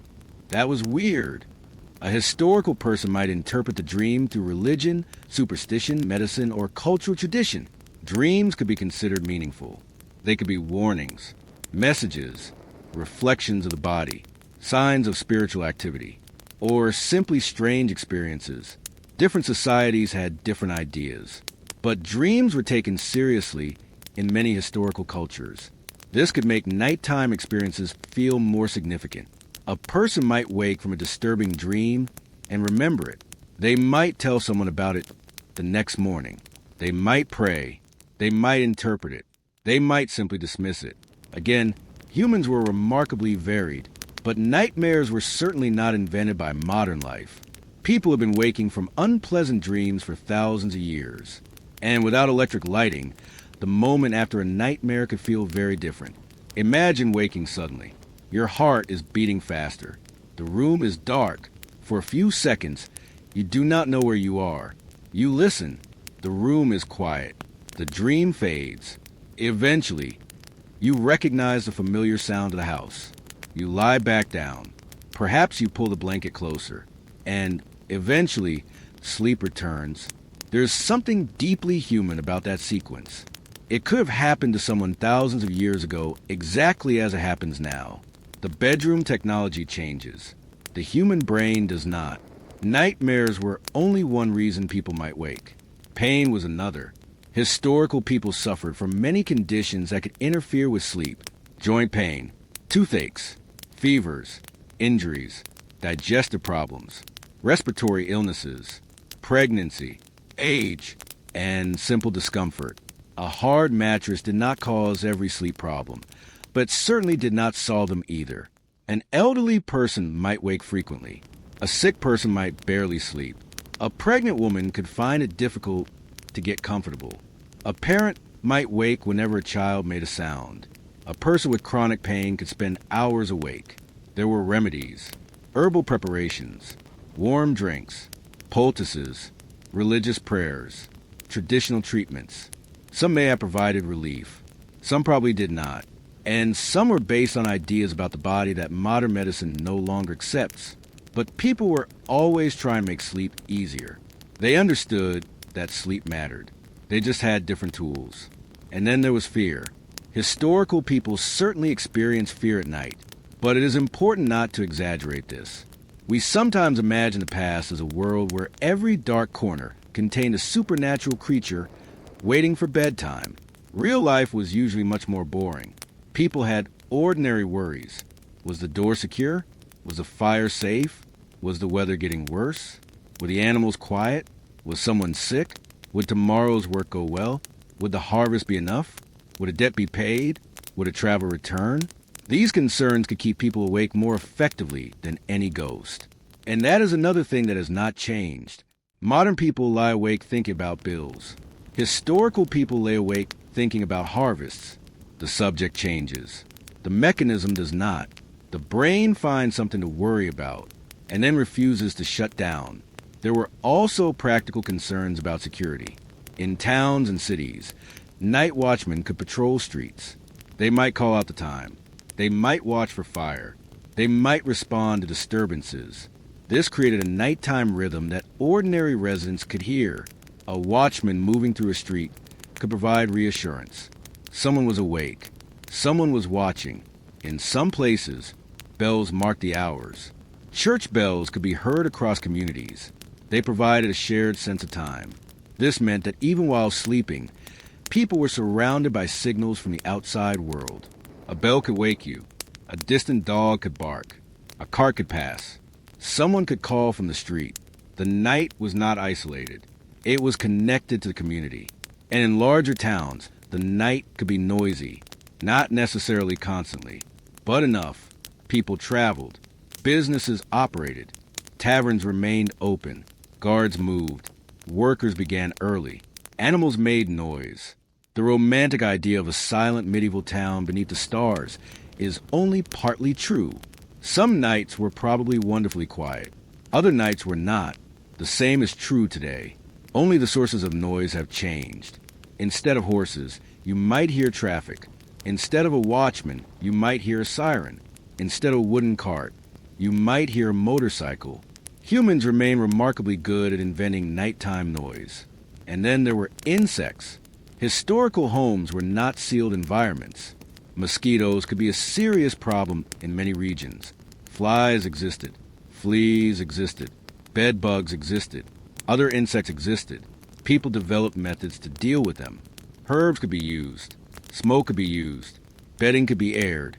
[SPEAKER 1] "That was weird." A historical person might interpret the dream through religion, superstition, medicine, or cultural tradition. Dreams could be considered meaningful. They could be warnings, messages, reflections of the body, signs of spiritual activity, or simply strange experiences. Different societies had different ideas, but dreams were taken seriously in many historical cultures. This could make nighttime experiences feel more significant. A person might wake from a disturbing dream and remember it. They might tell someone about it the next morning. They might pray. They might interpret it. They might simply dismiss it. Again, humans were remarkably varied, but nightmares were certainly not invented by modern life. People have been waking from unpleasant dreams for thousands of years. And without electric lighting, the moment after a nightmare could feel very different. Imagine waking suddenly. Your heart is beating faster. The room is dark. For a few seconds, you do not know where you are. You listen. The room is quiet. The dream fades. Eventually, you recognize the familiar sound of the house. You lie back down. Perhaps you pull the blanket closer. And eventually, sleep returns. There's something deeply human about that sequence. It could have happened to someone thousands of years ago exactly as it happens now. The bedroom technology changes. The human brain does not. Nightmares were only one reason people might wake. Pain was another. Historical people suffered from many conditions that could interfere with sleep. Joint pain, toothaches, fevers, injuries, digestive problems, respiratory illnesses, pregnancy, age, and simple discomfort. A hard mattress did not cause every sleep problem, but certainly did not solve them either. An elderly person might wake frequently. A sick person might barely sleep. A pregnant woman could find it difficult to get comfortable. A parent might wake whenever a child made a sound. A person with chronic pain could spend hours awake. There were remedies, herbal preparations, warm drinks, poultices, religious prayers, traditional treatments. Some may have provided relief. Some probably did not. And some were based on ideas about the body that modern medicine no longer accepts. But people were always trying to make sleep easier. They understood that sleep mattered. They just had different tools. And then there was fear. Historical people certainly experienced fear at night. But it is important not to exaggerate this. We sometimes imagine the past as a world where every dark corner contained a supernatural creature waiting for bedtime. Real life was usually much more boring. People had ordinary worries. Was the door secure? Was the fire safe? Was the weather getting worse? Were the animals quiet? Was someone sick? Would tomorrow's work go well? Would the harvest be enough? Would a debt be paid? Would a travel return? These concerns could keep people awake more effectively than any ghost. And that is another thing that has not changed. Modern people lie awake thinking about bills. Historical people lay awake thinking about harvests. The subject changes. The mechanism does not. The brain finds something to worry about and then refuses to shut down. There were also practical concerns about security. In towns and cities, night watchmen could patrol streets. They might call out the time. They might watch for fire. They might respond to disturbances. This created a nighttime rhythm that ordinary residents could hear. A watchman moving through a street could provide reassurance. Someone was awake. Someone was watching. In some places, bells marked the hours. Church bells could be heard across communities. They provided a shared sense of time. This meant that even while sleeping, people were surrounded by signals from the outside world. A bell could wake you. A distant dog could bark. A cart could pass. Someone could call from the street. The night was not isolated. It was connected to the community. And in larger towns, the night could be noisy, not necessarily constantly, but enough. People traveled. Businesses operated. Taverns remained open. Guards moved. Workers began early. Animals made noise. The romantic idea of a silent medieval town beneath the stars is only partly true. Some nights were probably wonderfully quiet. Other nights were not. The same is true today. Only the sources of noise have changed. Instead of horses, you might hear traffic. Instead of a watchman, you might hear a siren. Instead of a wooden cart, you might hear a motorcycle. Humans remain remarkably good at inventing nighttime noise. And then there were insects. Historical homes were not sealed environments. Mosquitoes could be a serious problem in many regions. Flies existed. Fleas existed. Bed bugs existed. Other insects existed. People developed methods to deal with them. Herbs could be used. Smoke could be used. Bedding could be aired.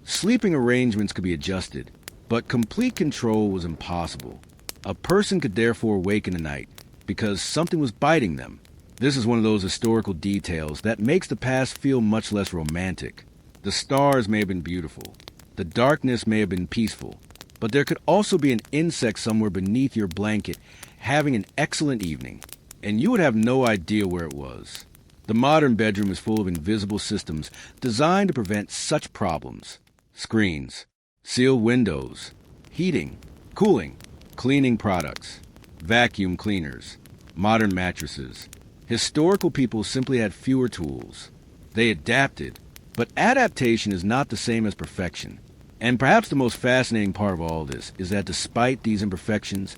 [SPEAKER 1] Sleeping arrangements could be adjusted. But complete control was impossible. A person could therefore wake in the night because something was biting them. This is one of those historical details that makes the past feel much less romantic. The stars may have been beautiful. The darkness may have been peaceful. But there could also be an insect somewhere beneath your blanket having an excellent evening, and you would have no idea where it was. The modern bedroom is full of invisible systems designed to prevent such problems. Screens, sealed windows, heating, cooling, cleaning products, vacuum cleaners, modern mattresses. Historical people simply had fewer tools. They adapted, but adaptation is not the same as perfection. And perhaps the most fascinating part of all this is that despite these imperfections,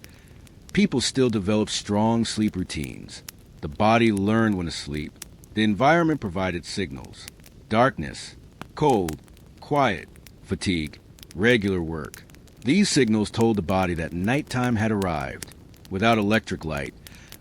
[SPEAKER 1] people still developed strong sleep routines. The body learned when to sleep. The environment provided signals. Darkness, cold, quiet, fatigue, regular work. These signals told the body that nighttime had arrived. Without electric light,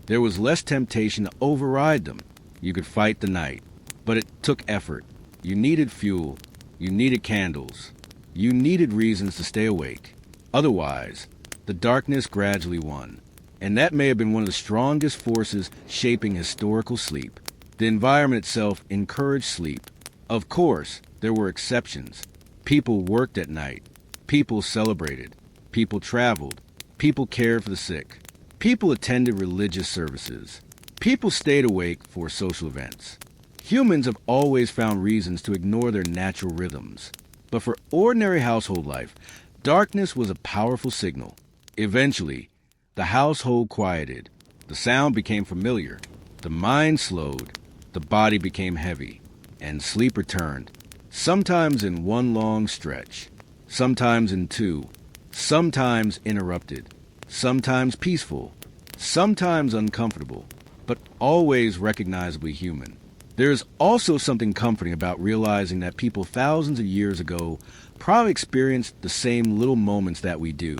[SPEAKER 1] there was less temptation to override them. You could fight the night, but it took effort. You needed fuel. You needed candles. You needed reasons to stay awake. Otherwise, the darkness gradually won. And that may have been one of the strongest forces shaping historical sleep. The environment itself encouraged sleep. Of course, there were exceptions. People worked at night. People celebrated. People traveled. People cared for the sick. People attended religious services. People stayed awake for social events. Humans have always found reasons to ignore their natural rhythms. But for ordinary household life, darkness was a powerful signal. Eventually, the household quieted. The sound became familiar. The mind slowed. The body became heavy. And sleep returned. Sometimes in one long stretch. Sometimes in two. Sometimes interrupted. Sometimes peaceful. Sometimes uncomfortable. But always recognizably human. There is also something comforting about realizing that people thousands of years ago probably experienced the same little moments that we do.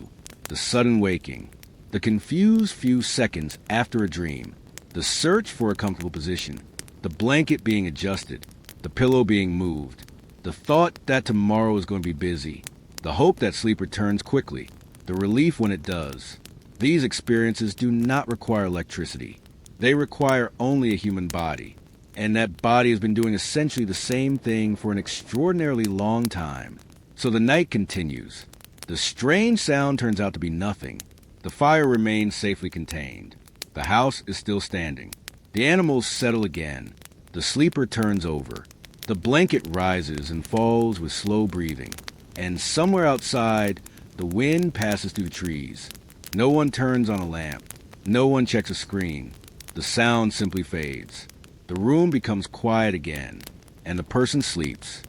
[SPEAKER 1] The sudden waking, the confused few seconds after a dream, the search for a comfortable position, the blanket being adjusted, the pillow being moved, the thought that tomorrow is going to be busy, the hope that sleep returns quickly, the relief when it does. These experiences do not require electricity. They require only a human body. And that body has been doing essentially the same thing for an extraordinarily long time. So the night continues. The strange sound turns out to be nothing. The fire remains safely contained. The house is still standing. The animals settle again. The sleeper turns over. The blanket rises and falls with slow breathing. And somewhere outside, the wind passes through the trees. No one turns on a lamp. No one checks a screen. The sound simply fades. The room becomes quiet again, and the person sleeps.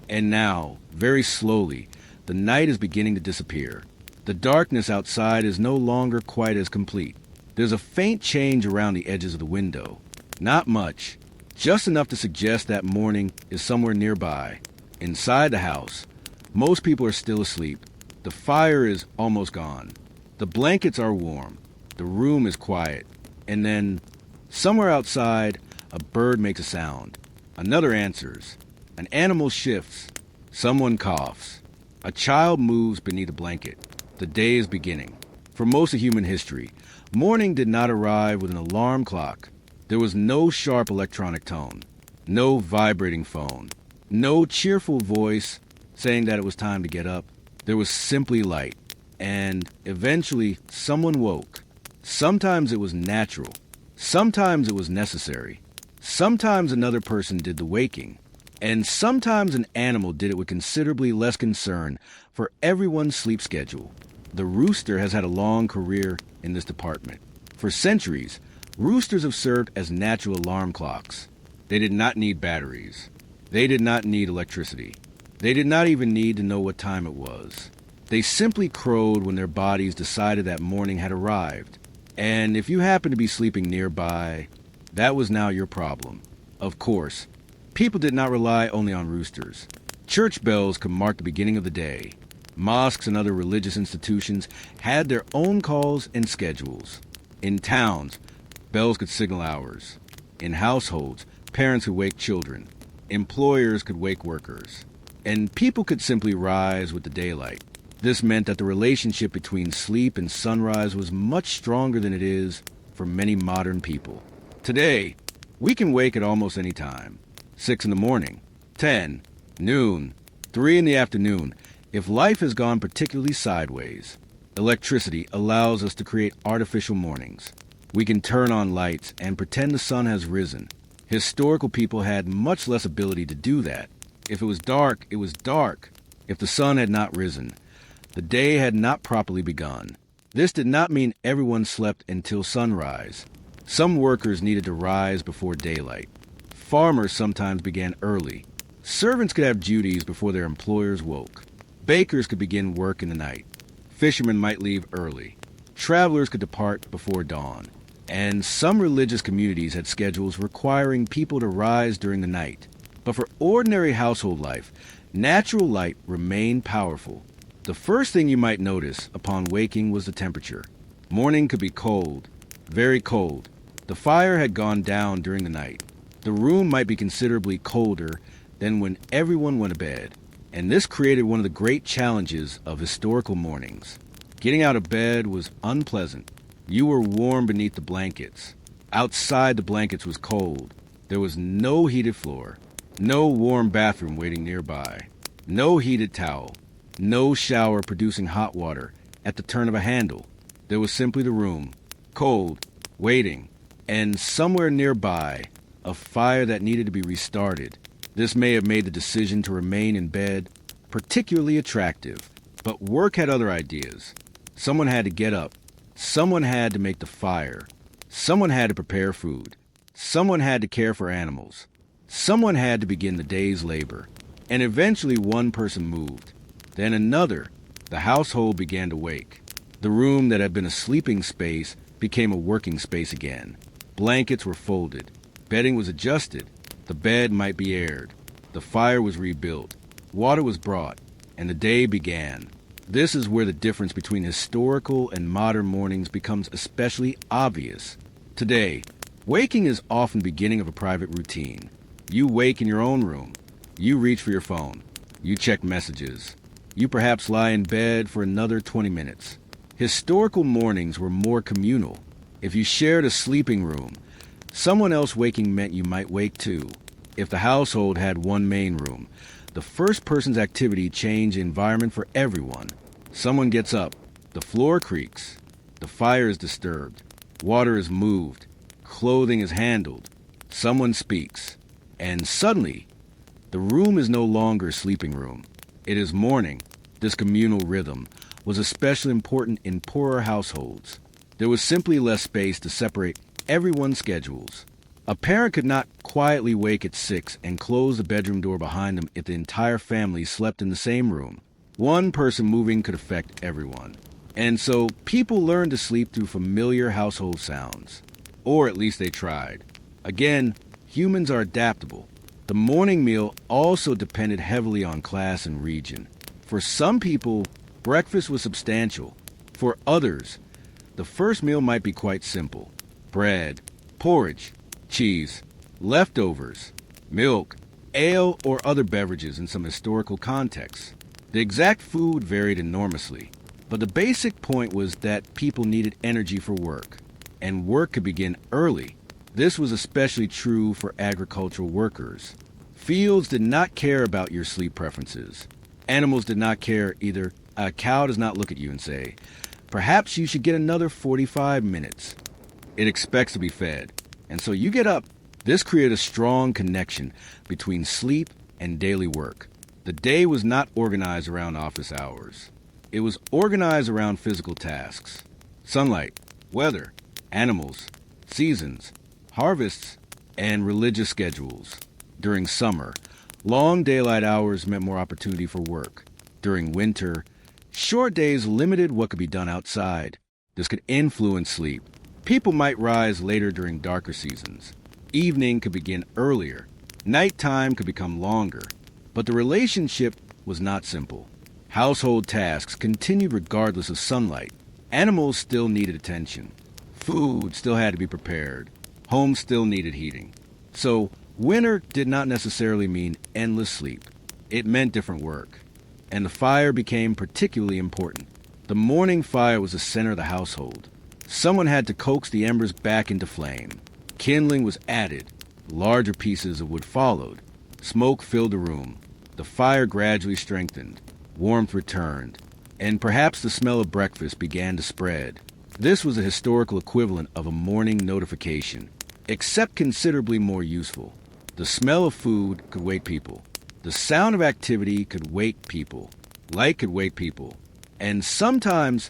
[SPEAKER 1] And now, very slowly, the night is beginning to disappear. The darkness outside is no longer quite as complete. There's a faint change around the edges of the window. Not much, just enough to suggest that morning is somewhere nearby. Inside the house, most people are still asleep. The fire is almost gone. The blankets are warm. The room is quiet. And then, somewhere outside, a bird makes a sound. Another answers. An animal shifts. Someone coughs. A child moves beneath a blanket. The day is beginning. For most of human history, morning did not arrive with an alarm clock. There was no sharp electronic tone. No vibrating phone. No cheerful voice saying that it was time to get up. There was simply light. And eventually, someone woke. Sometimes it was natural. Sometimes it was necessary. Sometimes another person did the waking, and sometimes an animal did it with considerably less concern for everyone's sleep schedule. The rooster has had a long career in this department. For centuries, roosters have served as natural alarm clocks. They did not need batteries. They did not need electricity. They did not even need to know what time it was. They simply crowed when their bodies decided that morning had arrived. And if you happened to be sleeping nearby, that was now your problem. Of course, people did not rely only on roosters. Church bells could mark the beginning of the day. Mosques and other religious institutions had their own calls and schedules. In towns, bells could signal hours. In households, parents could wake children. Employers could wake workers. And people could simply rise with the daylight. This meant that the relationship between sleep and sunrise was much stronger than it is for many modern people. Today, we can wake at almost any time. 6 in the morning, 10, noon, 3 in the afternoon. If life has gone particularly sideways, electricity allows us to create artificial mornings. We can turn on lights and pretend the sun has risen. Historical people had much less ability to do that. If it was dark, it was dark. If the sun had not risen, the day had not properly begun. This did not mean everyone slept until sunrise. Some workers needed to rise before daylight. Farmers sometimes began early. Servants could have duties before their employers woke. Bakers could begin work in the night. Fishermen might leave early. Travelers could depart before dawn. And some religious communities had schedules requiring people to rise during the night. But for ordinary household life, natural light remained powerful. The first thing you might notice upon waking was the temperature. Morning could be cold, very cold. The fire had gone down during the night. The room might be considerably colder than when everyone went to bed. And this created one of the great challenges of historical mornings. Getting out of bed was unpleasant. You were warm beneath the blankets. Outside the blankets was cold. There was no heated floor, no warm bathroom waiting nearby, no heated towel, no shower producing hot water at the turn of a handle. There was simply the room, cold, waiting, and somewhere nearby, a fire that needed to be restarted. This may have made the decision to remain in bed particularly attractive, but work had other ideas. Someone had to get up. Someone had to make the fire. Someone had to prepare food. Someone had to care for animals. Someone had to begin the day's labor. And eventually one person moved. Then another. The household began to wake. The room that had been a sleeping space became a working space again. Blankets were folded. Bedding was adjusted. The bed might be aired. The fire was rebuilt. Water was brought. And the day began. This is where the difference between historical and modern mornings becomes especially obvious. Today, waking is often the beginning of a private routine. You wake in your own room. You reach for your phone. You check messages. You perhaps lie in bed for another 20 minutes. Historical mornings were more communal. If you shared a sleeping room, someone else waking meant you might wake too. If the household had one main room, the first person's activity changed the environment for everyone. Someone gets up. The floor creaks. The fire is disturbed. Water is moved. Clothing is handled. Someone speaks. And suddenly, the room is no longer a sleeping room. It is morning. This communal rhythm was especially important in poorer households. There was simply less space to separate everyone's schedules. A parent could not quietly wake at 6 and close the bedroom door behind them if the entire family slept in the same room. One person moving could affect everyone. And so people learned to sleep through familiar household sounds. Or at least they tried. Again, humans are adaptable. The morning meal also depended heavily on class and region. For some people, breakfast was substantial. For others, the first meal might be quite simple. Bread, porridge, cheese, leftovers, milk, ale, or other beverages in some historical contexts. The exact food varied enormously, but the basic point was that people needed energy for work, and work could begin early. This was especially true for agricultural workers. Fields did not care about your sleep preferences. Animals did not care either. A cow does not look at you and say, "Perhaps you should get another 45 minutes." It expects to be fed. And so you get up. This created a strong connection between sleep and daily work. The day was not organized around office hours. It was organized around physical tasks. Sunlight, weather, animals, seasons, harvests, and religious schedules. During summer, long daylight hours meant more opportunity for work. During winter, short days limited what could be done outside. This could influence sleep. People might rise later during darker seasons. Evening could begin earlier. Nighttime could become longer. But the relationship was not simple. Household tasks continued regardless of sunlight. Animals still needed attention. Food still had to be prepared. Homes still needed heating. So winter did not necessarily mean endless sleep. It meant different work. And the fire became particularly important. The morning fire was the center of the household. Someone had to coax the embers back into flame. Kindling was added. Larger pieces of wood followed. Smoke filled the room. The fire gradually strengthened. Warmth returned. And perhaps the smell of breakfast began to spread. This was a historical equivalent of a morning notification, except considerably more useful. The smell of food could wake people. The sound of activity could wake people. Light could wake people. And sometimes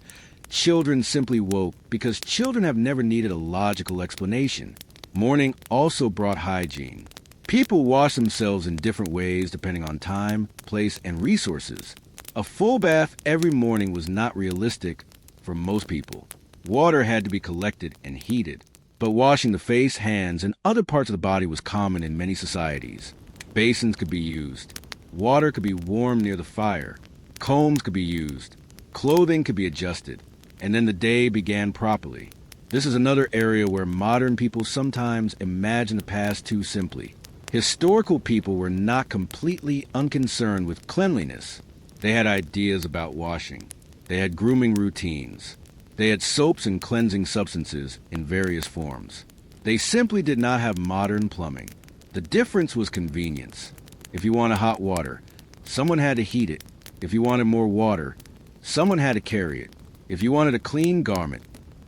[SPEAKER 1] Children simply woke because children have never needed a logical explanation. Morning also brought hygiene. People wash themselves in different ways depending on time, place, and resources. A full bath every morning was not realistic for most people. Water had to be collected and heated, but washing the face, hands, and other parts of the body was common in many societies. Basins could be used. Water could be warmed near the fire. Combs could be used. Clothing could be adjusted. And then the day began properly. This is another area where modern people sometimes imagine the past too simply. Historical people were not completely unconcerned with cleanliness. They had ideas about washing. They had grooming routines. They had soaps and cleansing substances in various forms. They simply did not have modern plumbing. The difference was convenience. If you wanted hot water, someone had to heat it. If you wanted more water, someone had to carry it. If you wanted a clean garment,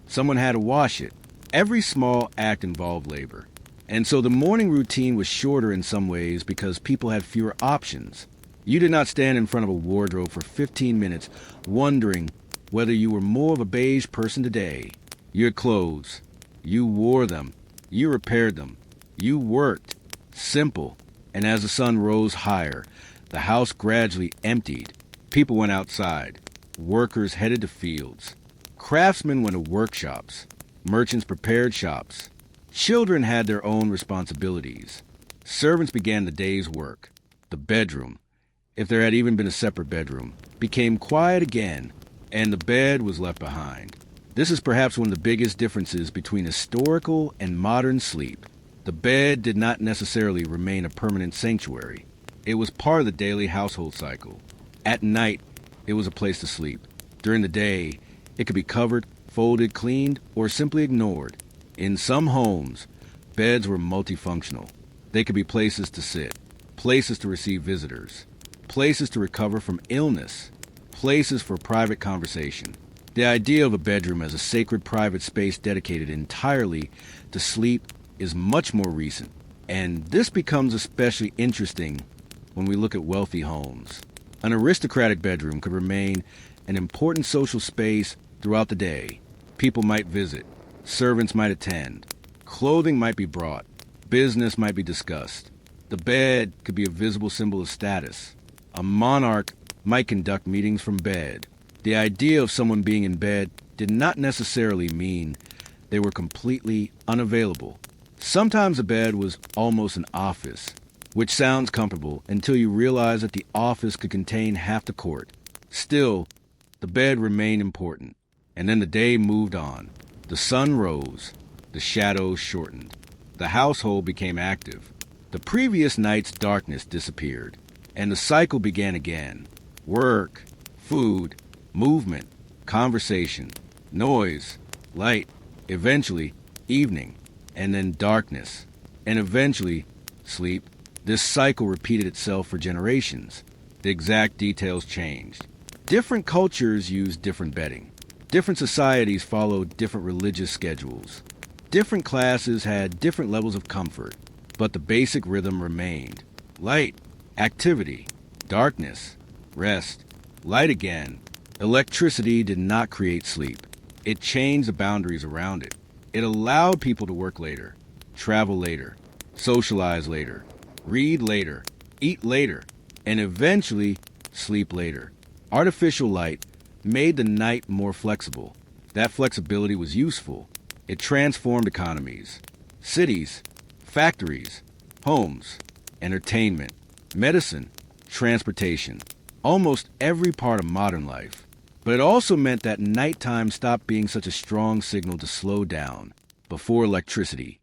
[SPEAKER 1] someone had to wash it. Every small act involved labor. And so the morning routine was shorter in some ways because people had fewer options. You did not stand in front of a wardrobe for 15 minutes wondering whether you were more of a beige person today. Your clothes, you wore them, you repaired them, you worked. Simple. And as the sun rose higher, the house gradually emptied. People went outside. Workers headed to fields. Craftsmen went to workshops. Merchants prepared shops. Children had their own responsibilities. Servants began the day's work. The bedroom, if there had even been a separate bedroom, became quiet again, and the bed was left behind. This is perhaps one of the biggest differences between historical and modern sleep. The bed did not necessarily remain a permanent sanctuary. It was part of the daily household cycle. At night, it was a place to sleep. During the day, it could be covered, folded, cleaned, or simply ignored. In some homes, beds were multifunctional. They could be places to sit, places to receive visitors, places to recover from illness, places for private conversation. The idea of a bedroom as a sacred private space dedicated entirely to sleep is much more recent, and this becomes especially interesting when we look at wealthy homes. An aristocratic bedroom could remain an important social space throughout the day. People might visit, servants might attend, clothing might be brought, business might be discussed. The bed could be a visible symbol of status. A monarch might conduct meetings from bed. The idea of someone being in bed did not necessarily mean they were completely unavailable. Sometimes a bed was almost an office, which sounds comfortable until you realize that the office could contain half the court. Still, the bed remained important, and then the day moved on. The sun rose, the shadows shortened, the household became active. The previous night's darkness disappeared, and the cycle began again. Work, food, movement, conversation, noise, light, eventually evening, and then darkness, and eventually sleep. This cycle repeated itself for generations. The exact details changed. Different cultures used different bedding. Different societies followed different religious schedules. Different classes had different levels of comfort, but the basic rhythm remained. Light, activity, darkness, rest, light again. Electricity did not create sleep. It changed the boundaries around it. It allowed people to work later, travel later, socialize later, read later, eat later, and eventually sleep later. Artificial light made the night more flexible. That flexibility was useful. It transformed economies, cities, factories, homes, entertainment, medicine, transportation, almost every part of modern life. But it also meant that nighttime stopped being such a strong signal to slow down. Before electricity,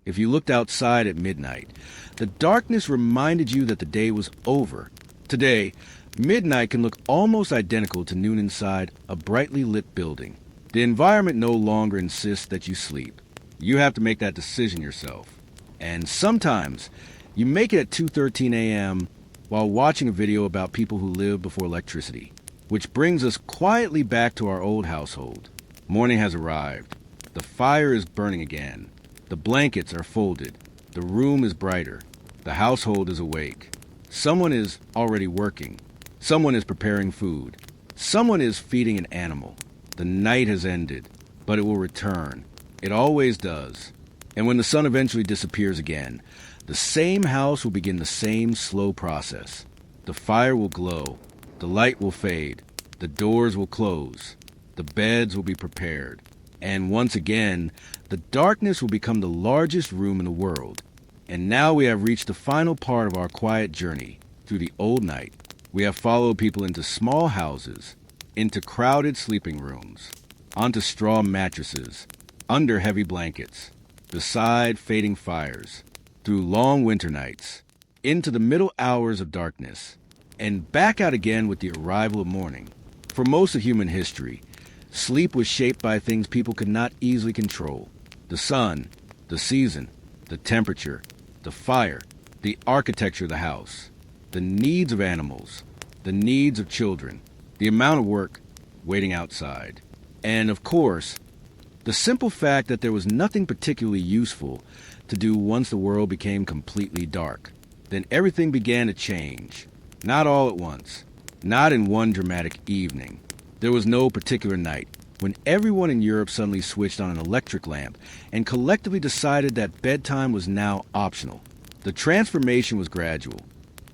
[SPEAKER 1] if you looked outside at midnight, the darkness reminded you that the day was over. Today, midnight can look almost identical to noon inside a brightly lit building. The environment no longer insists that you sleep. You have to make that decision yourself. And sometimes, you make it at 2:13 a.m. while watching a video about people who lived before electricity. Which brings us quietly back to our old household. Morning has arrived. The fire is burning again. The blankets are folded. The room is brighter. The household is awake. Someone is already working. Someone is preparing food. Someone is feeding an animal. The night has ended, but it will return. It always does. And when the sun eventually disappears again, the same house will begin the same slow process. The fire will glow. The light will fade. The doors will close. The beds will be prepared. And once again, the darkness will become the largest room in the world. And now we have reached the final part of our quiet journey through the old night. We have followed people into small houses, into crowded sleeping rooms, onto straw mattresses, under heavy blankets, beside fading fires, through long winter nights, into the middle hours of darkness, and back out again with the arrival of morning. For most of human history, sleep was shaped by things people could not easily control: the sun, the season, the temperature, the fire, the architecture of the house, the needs of animals, the needs of children, the amount of work waiting outside, and, of course, the simple fact that there was nothing particularly useful to do once the world became completely dark. Then everything began to change. Not all at once. Not in one dramatic evening. There was no particular night when everyone in Europe suddenly switched on an electric lamp and collectively decided that bedtime was now optional. The transformation was gradual.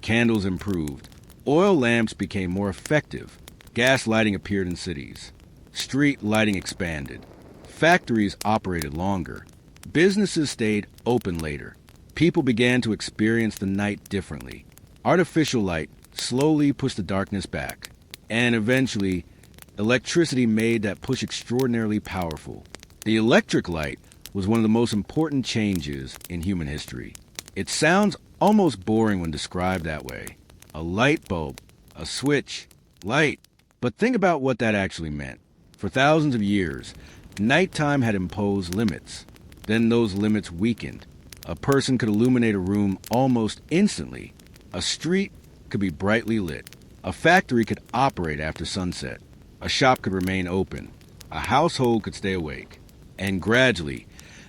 [SPEAKER 1] Candles improved. Oil lamps became more effective. Gas lighting appeared in cities. Street lighting expanded. Factories operated longer. Businesses stayed open later. People began to experience the night differently. Artificial light slowly pushed the darkness back. And eventually, electricity made that push extraordinarily powerful. The electric light was one of the most important changes in human history. It sounds almost boring when described that way. A light bulb, a switch, light. But think about what that actually meant. For thousands of years, nighttime had imposed limits. Then those limits weakened. A person could illuminate a room almost instantly. A street could be brightly lit. A factory could operate after sunset. A shop could remain open. A household could stay awake. And gradually,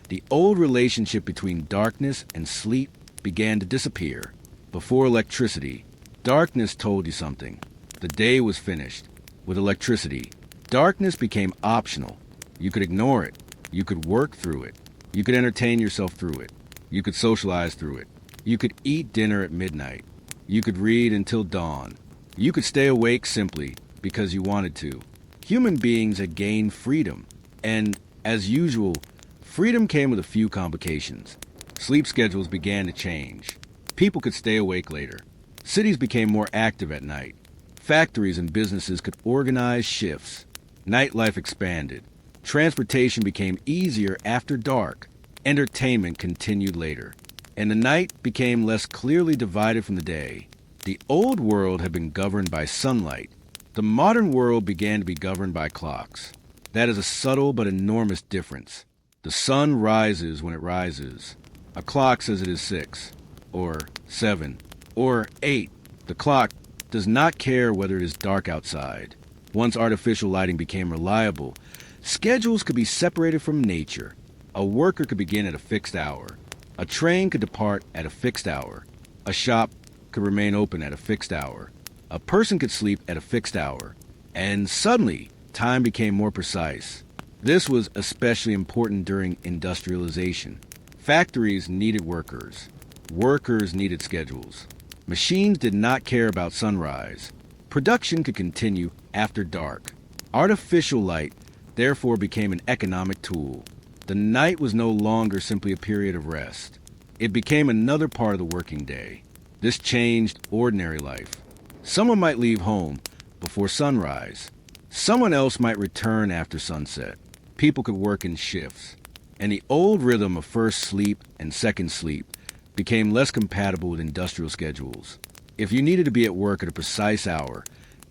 [SPEAKER 1] the old relationship between darkness and sleep began to disappear. Before electricity, darkness told you something. The day was finished. With electricity, darkness became optional. You could ignore it. You could work through it. You could entertain yourself through it. You could socialize through it. You could eat dinner at midnight. You could read until dawn. You could stay awake simply because you wanted to. Human beings had gained freedom. And, as usual, freedom came with a few complications. Sleep schedules began to change. People could stay awake later. Cities became more active at night. Factories and businesses could organize shifts. Nightlife expanded. Transportation became easier after dark. Entertainment continued later. And the night became less clearly divided from the day. The old world had been governed by sunlight. The modern world began to be governed by clocks. That is a subtle but enormous difference. The sun rises when it rises. A clock says it is 6, or 7, or 8. The clock does not care whether it is dark outside. Once artificial lighting became reliable, schedules could be separated from nature. A worker could begin at a fixed hour. A train could depart at a fixed hour. A shop could remain open at a fixed hour. A person could sleep at a fixed hour. And suddenly, time became more precise. This was especially important during industrialization. Factories needed workers. Workers needed schedules. Machines did not care about sunrise. Production could continue after dark. Artificial light therefore became an economic tool. The night was no longer simply a period of rest. It became another part of the working day. This changed ordinary life. Someone might leave home before sunrise. Someone else might return after sunset. People could work in shifts. And the old rhythm of first sleep and second sleep became less compatible with industrial schedules. If you needed to be at work at a precise hour,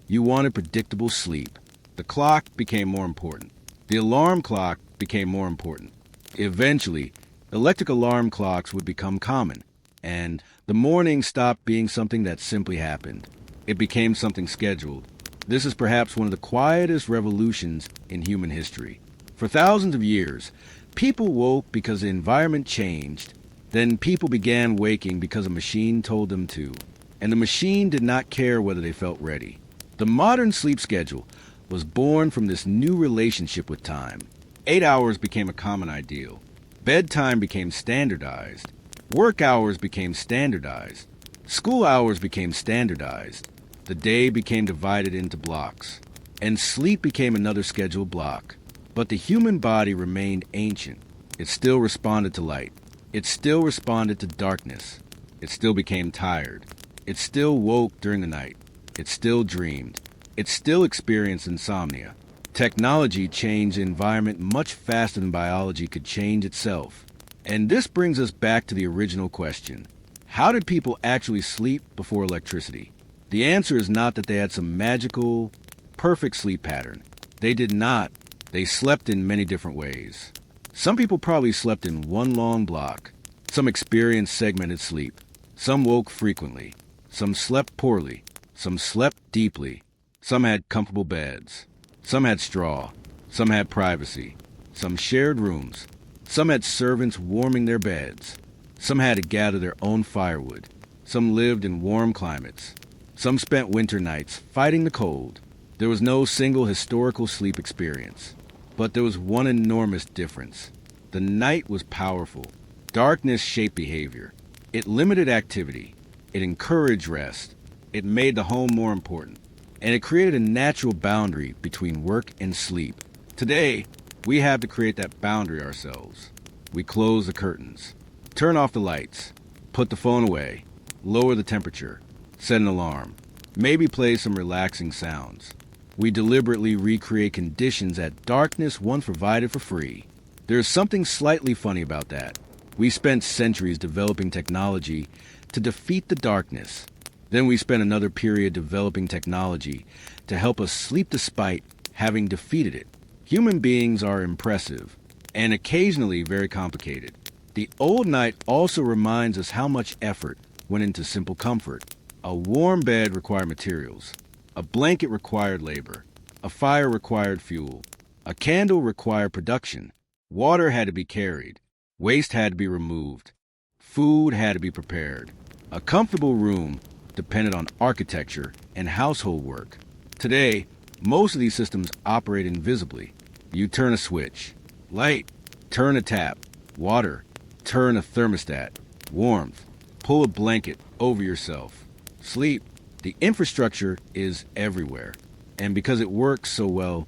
[SPEAKER 1] you wanted predictable sleep. The clock became more important. The alarm clock became more important. Eventually, electric alarm clocks would become common, and the morning stopped being something that simply happened. It became something scheduled. This is perhaps one of the quietest revolutions in human history. For thousands of years, people woke because the environment changed. Then people began waking because a machine told them to. And the machine did not care whether they felt ready. The modern sleep schedule was born from this new relationship with time. 8 hours became a common ideal. Bedtime became standardized. Work hours became standardized. School hours became standardized. The day became divided into blocks. And sleep became another scheduled block. But the human body remained ancient. It still responded to light. It still responded to darkness. It still became tired. It still woke during the night. It still dreamed. It still experienced insomnia. Technology changed the environment much faster than biology could change itself. And this brings us back to the original question. How did people actually sleep before electricity? The answer is not that they had some magical, perfect sleep pattern. They did not. They slept in many different ways. Some people probably slept in one long block. Some experienced segmented sleep. Some woke frequently. Some slept poorly. Some slept deeply. Some had comfortable beds. Some had straw. Some had privacy. Some shared rooms. Some had servants warming their beds. Some had to gather their own firewood. Some lived in warm climates. Some spent winter nights fighting the cold. There was no single historical sleep experience. But there was one enormous difference. The night was powerful. Darkness shaped behavior. It limited activity. It encouraged rest. It made the home more important. And it created a natural boundary between work and sleep. Today, we have to create that boundary ourselves. We close the curtains, turn off the lights, put the phone away, lower the temperature, set an alarm, maybe play some relaxing sounds. We deliberately recreate conditions that darkness once provided for free. There's something slightly funny about that. We spent centuries developing technology to defeat the darkness. Then we spent another period developing technology to help us sleep despite having defeated it. Human beings are impressive and occasionally very complicated. The old night also reminds us how much effort went into simple comfort. A warm bed required materials. A blanket required labor. A fire required fuel. A candle required production. Water had to be carried. Waste had to be removed. Food had to be prepared. A comfortable room depended on architecture and household work. Today, most of these systems operate invisibly. You turn a switch. Light. Turn a tap. Water. Turn a thermostat. Warmth. Pull a blanket over yourself. Sleep. The infrastructure is everywhere. And because it works so well,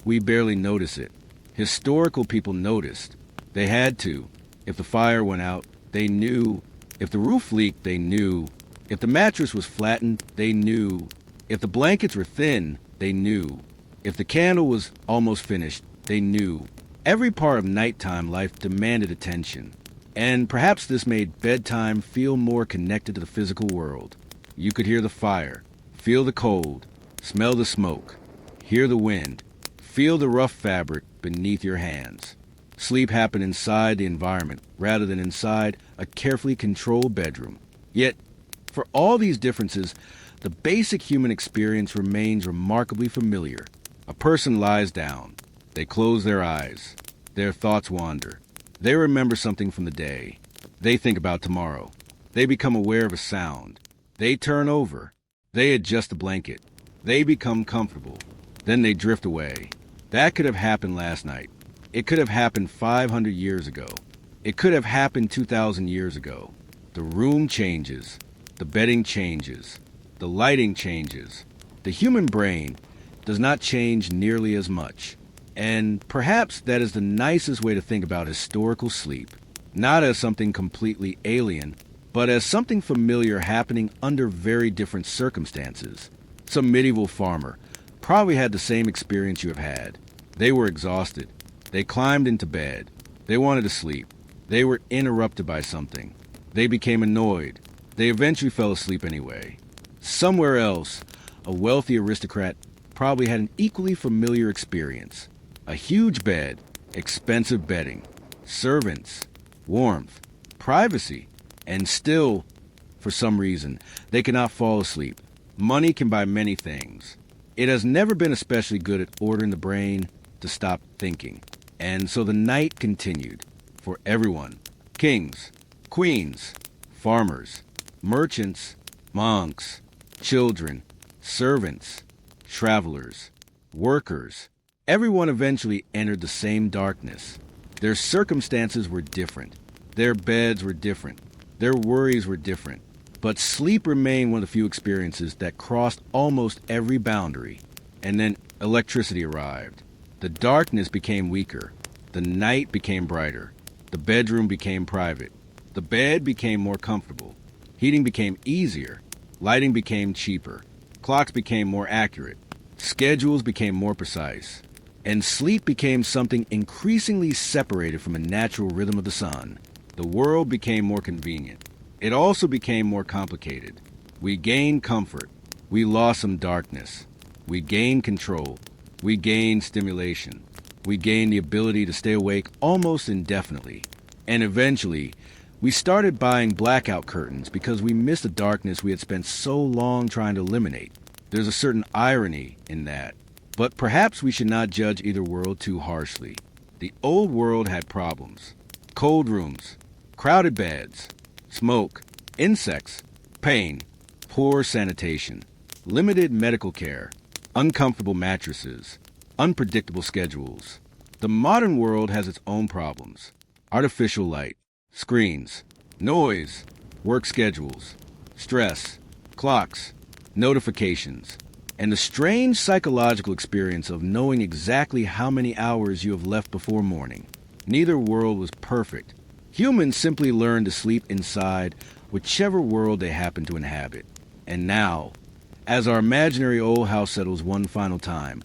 [SPEAKER 1] we barely notice it. Historical people noticed. They had to. If the fire went out, they knew. If the roof leaked, they knew. If the mattress was flattened, they knew. If the blankets were thin, they knew. If the candle was almost finished, they knew. Every part of nighttime life demanded attention. And perhaps this made bedtime feel more connected to the physical world. You could hear the fire, feel the cold, smell the smoke, hear the wind, feel the rough fabric beneath your hands. Sleep happened inside the environment rather than inside a carefully controlled bedroom. Yet, for all these differences, the basic human experience remains remarkably familiar. A person lies down. They close their eyes. Their thoughts wander. They remember something from the day. They think about tomorrow. They become aware of a sound. They turn over. They adjust the blanket. They become comfortable. Then they drift away. That could have happened last night. It could have happened 500 years ago. It could have happened 2,000 years ago. The room changes. The bedding changes. The lighting changes. The human brain does not change nearly as much. And perhaps that is the nicest way to think about historical sleep. Not as something completely alien, but as something familiar happening under very different circumstances. Some medieval farmer probably had the same experience you have had. They were exhausted. They climbed into bed. They wanted to sleep. They were interrupted by something. They became annoyed. They eventually fell asleep anyway. Somewhere else, a wealthy aristocrat probably had an equally familiar experience. A huge bed, expensive bedding, servants, warmth, privacy, and still, for some reason, they cannot fall asleep. Money can buy many things. It has never been especially good at ordering the brain to stop thinking. And so the night continued for everyone. Kings, queens, farmers, merchants, monks, children, servants, travelers, workers. Everyone eventually entered the same darkness. Their circumstances were different. Their beds were different. Their worries were different. But sleep remained one of the few experiences that crossed almost every boundary. And then electricity arrived. The darkness became weaker. The night became brighter. The bedroom became private. The bed became more comfortable. Heating became easier. Lighting became cheaper. Clocks became more accurate. Schedules became more precise. And sleep became something increasingly separated from a natural rhythm of the sun. The world became more convenient. It also became more complicated. We gained comfort. We lost some darkness. We gained control. We gained stimulation. We gained the ability to stay awake almost indefinitely. And eventually, we started buying blackout curtains because we missed the darkness we had spent so long trying to eliminate. There's a certain irony in that. But perhaps we should not judge either world too harshly. The old world had problems. Cold rooms, crowded beds, smoke, insects, pain, poor sanitation, limited medical care, uncomfortable mattresses, unpredictable schedules. The modern world has its own problems. Artificial light, screens, noise, work schedules, stress, clocks, notifications, and the strange psychological experience of knowing exactly how many hours you have left before morning. Neither world was perfect. Humans simply learned to sleep inside whichever world they happened to inhabit. And now, as our imaginary old house settles one final time,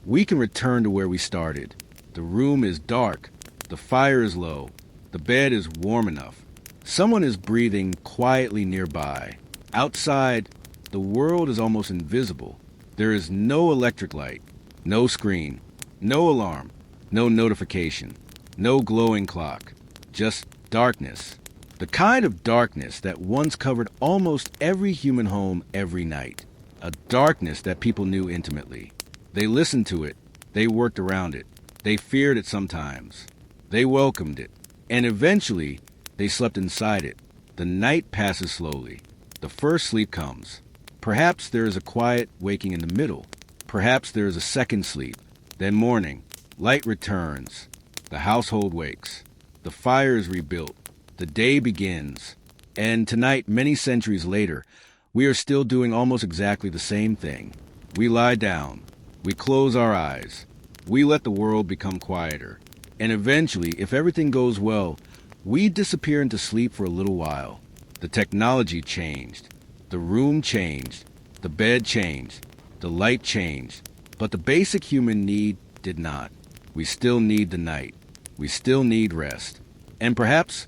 [SPEAKER 1] we can return to where we started. The room is dark. The fire is low. The bed is warm enough. Someone is breathing quietly nearby. Outside, the world is almost invisible. There is no electric light, no screen, no alarm, no notification, no glowing clock. Just darkness. The kind of darkness that once covered almost every human home every night. A darkness that people knew intimately. They listened to it. They worked around it. They feared it sometimes. They welcomed it. And eventually, they slept inside it. The night passes slowly. The first sleep comes. Perhaps there is a quiet waking in the middle. Perhaps there is a second sleep. Then morning. Light returns. The household wakes. The fire is rebuilt. The day begins. And tonight, many centuries later, we are still doing almost exactly the same thing. We lie down. We close our eyes. We let the world become quieter. And eventually, if everything goes well, we disappear into sleep for a little while. The technology changed. The room changed. The bed changed. The light changed. But the basic human need did not. We still need the night. We still need rest. And perhaps,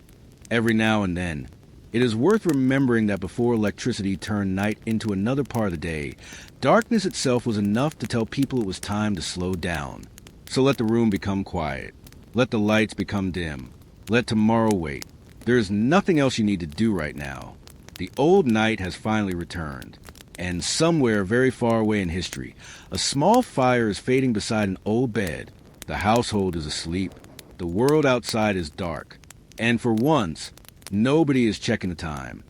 [SPEAKER 1] every now and then, it is worth remembering that before electricity turned night into another part of the day, darkness itself was enough to tell people it was time to slow down. So let the room become quiet. Let the lights become dim. Let tomorrow wait. There is nothing else you need to do right now. The old night has finally returned. And somewhere very far away in history, a small fire is fading beside an old bed. The household is asleep. The world outside is dark. And for once, nobody is checking the time.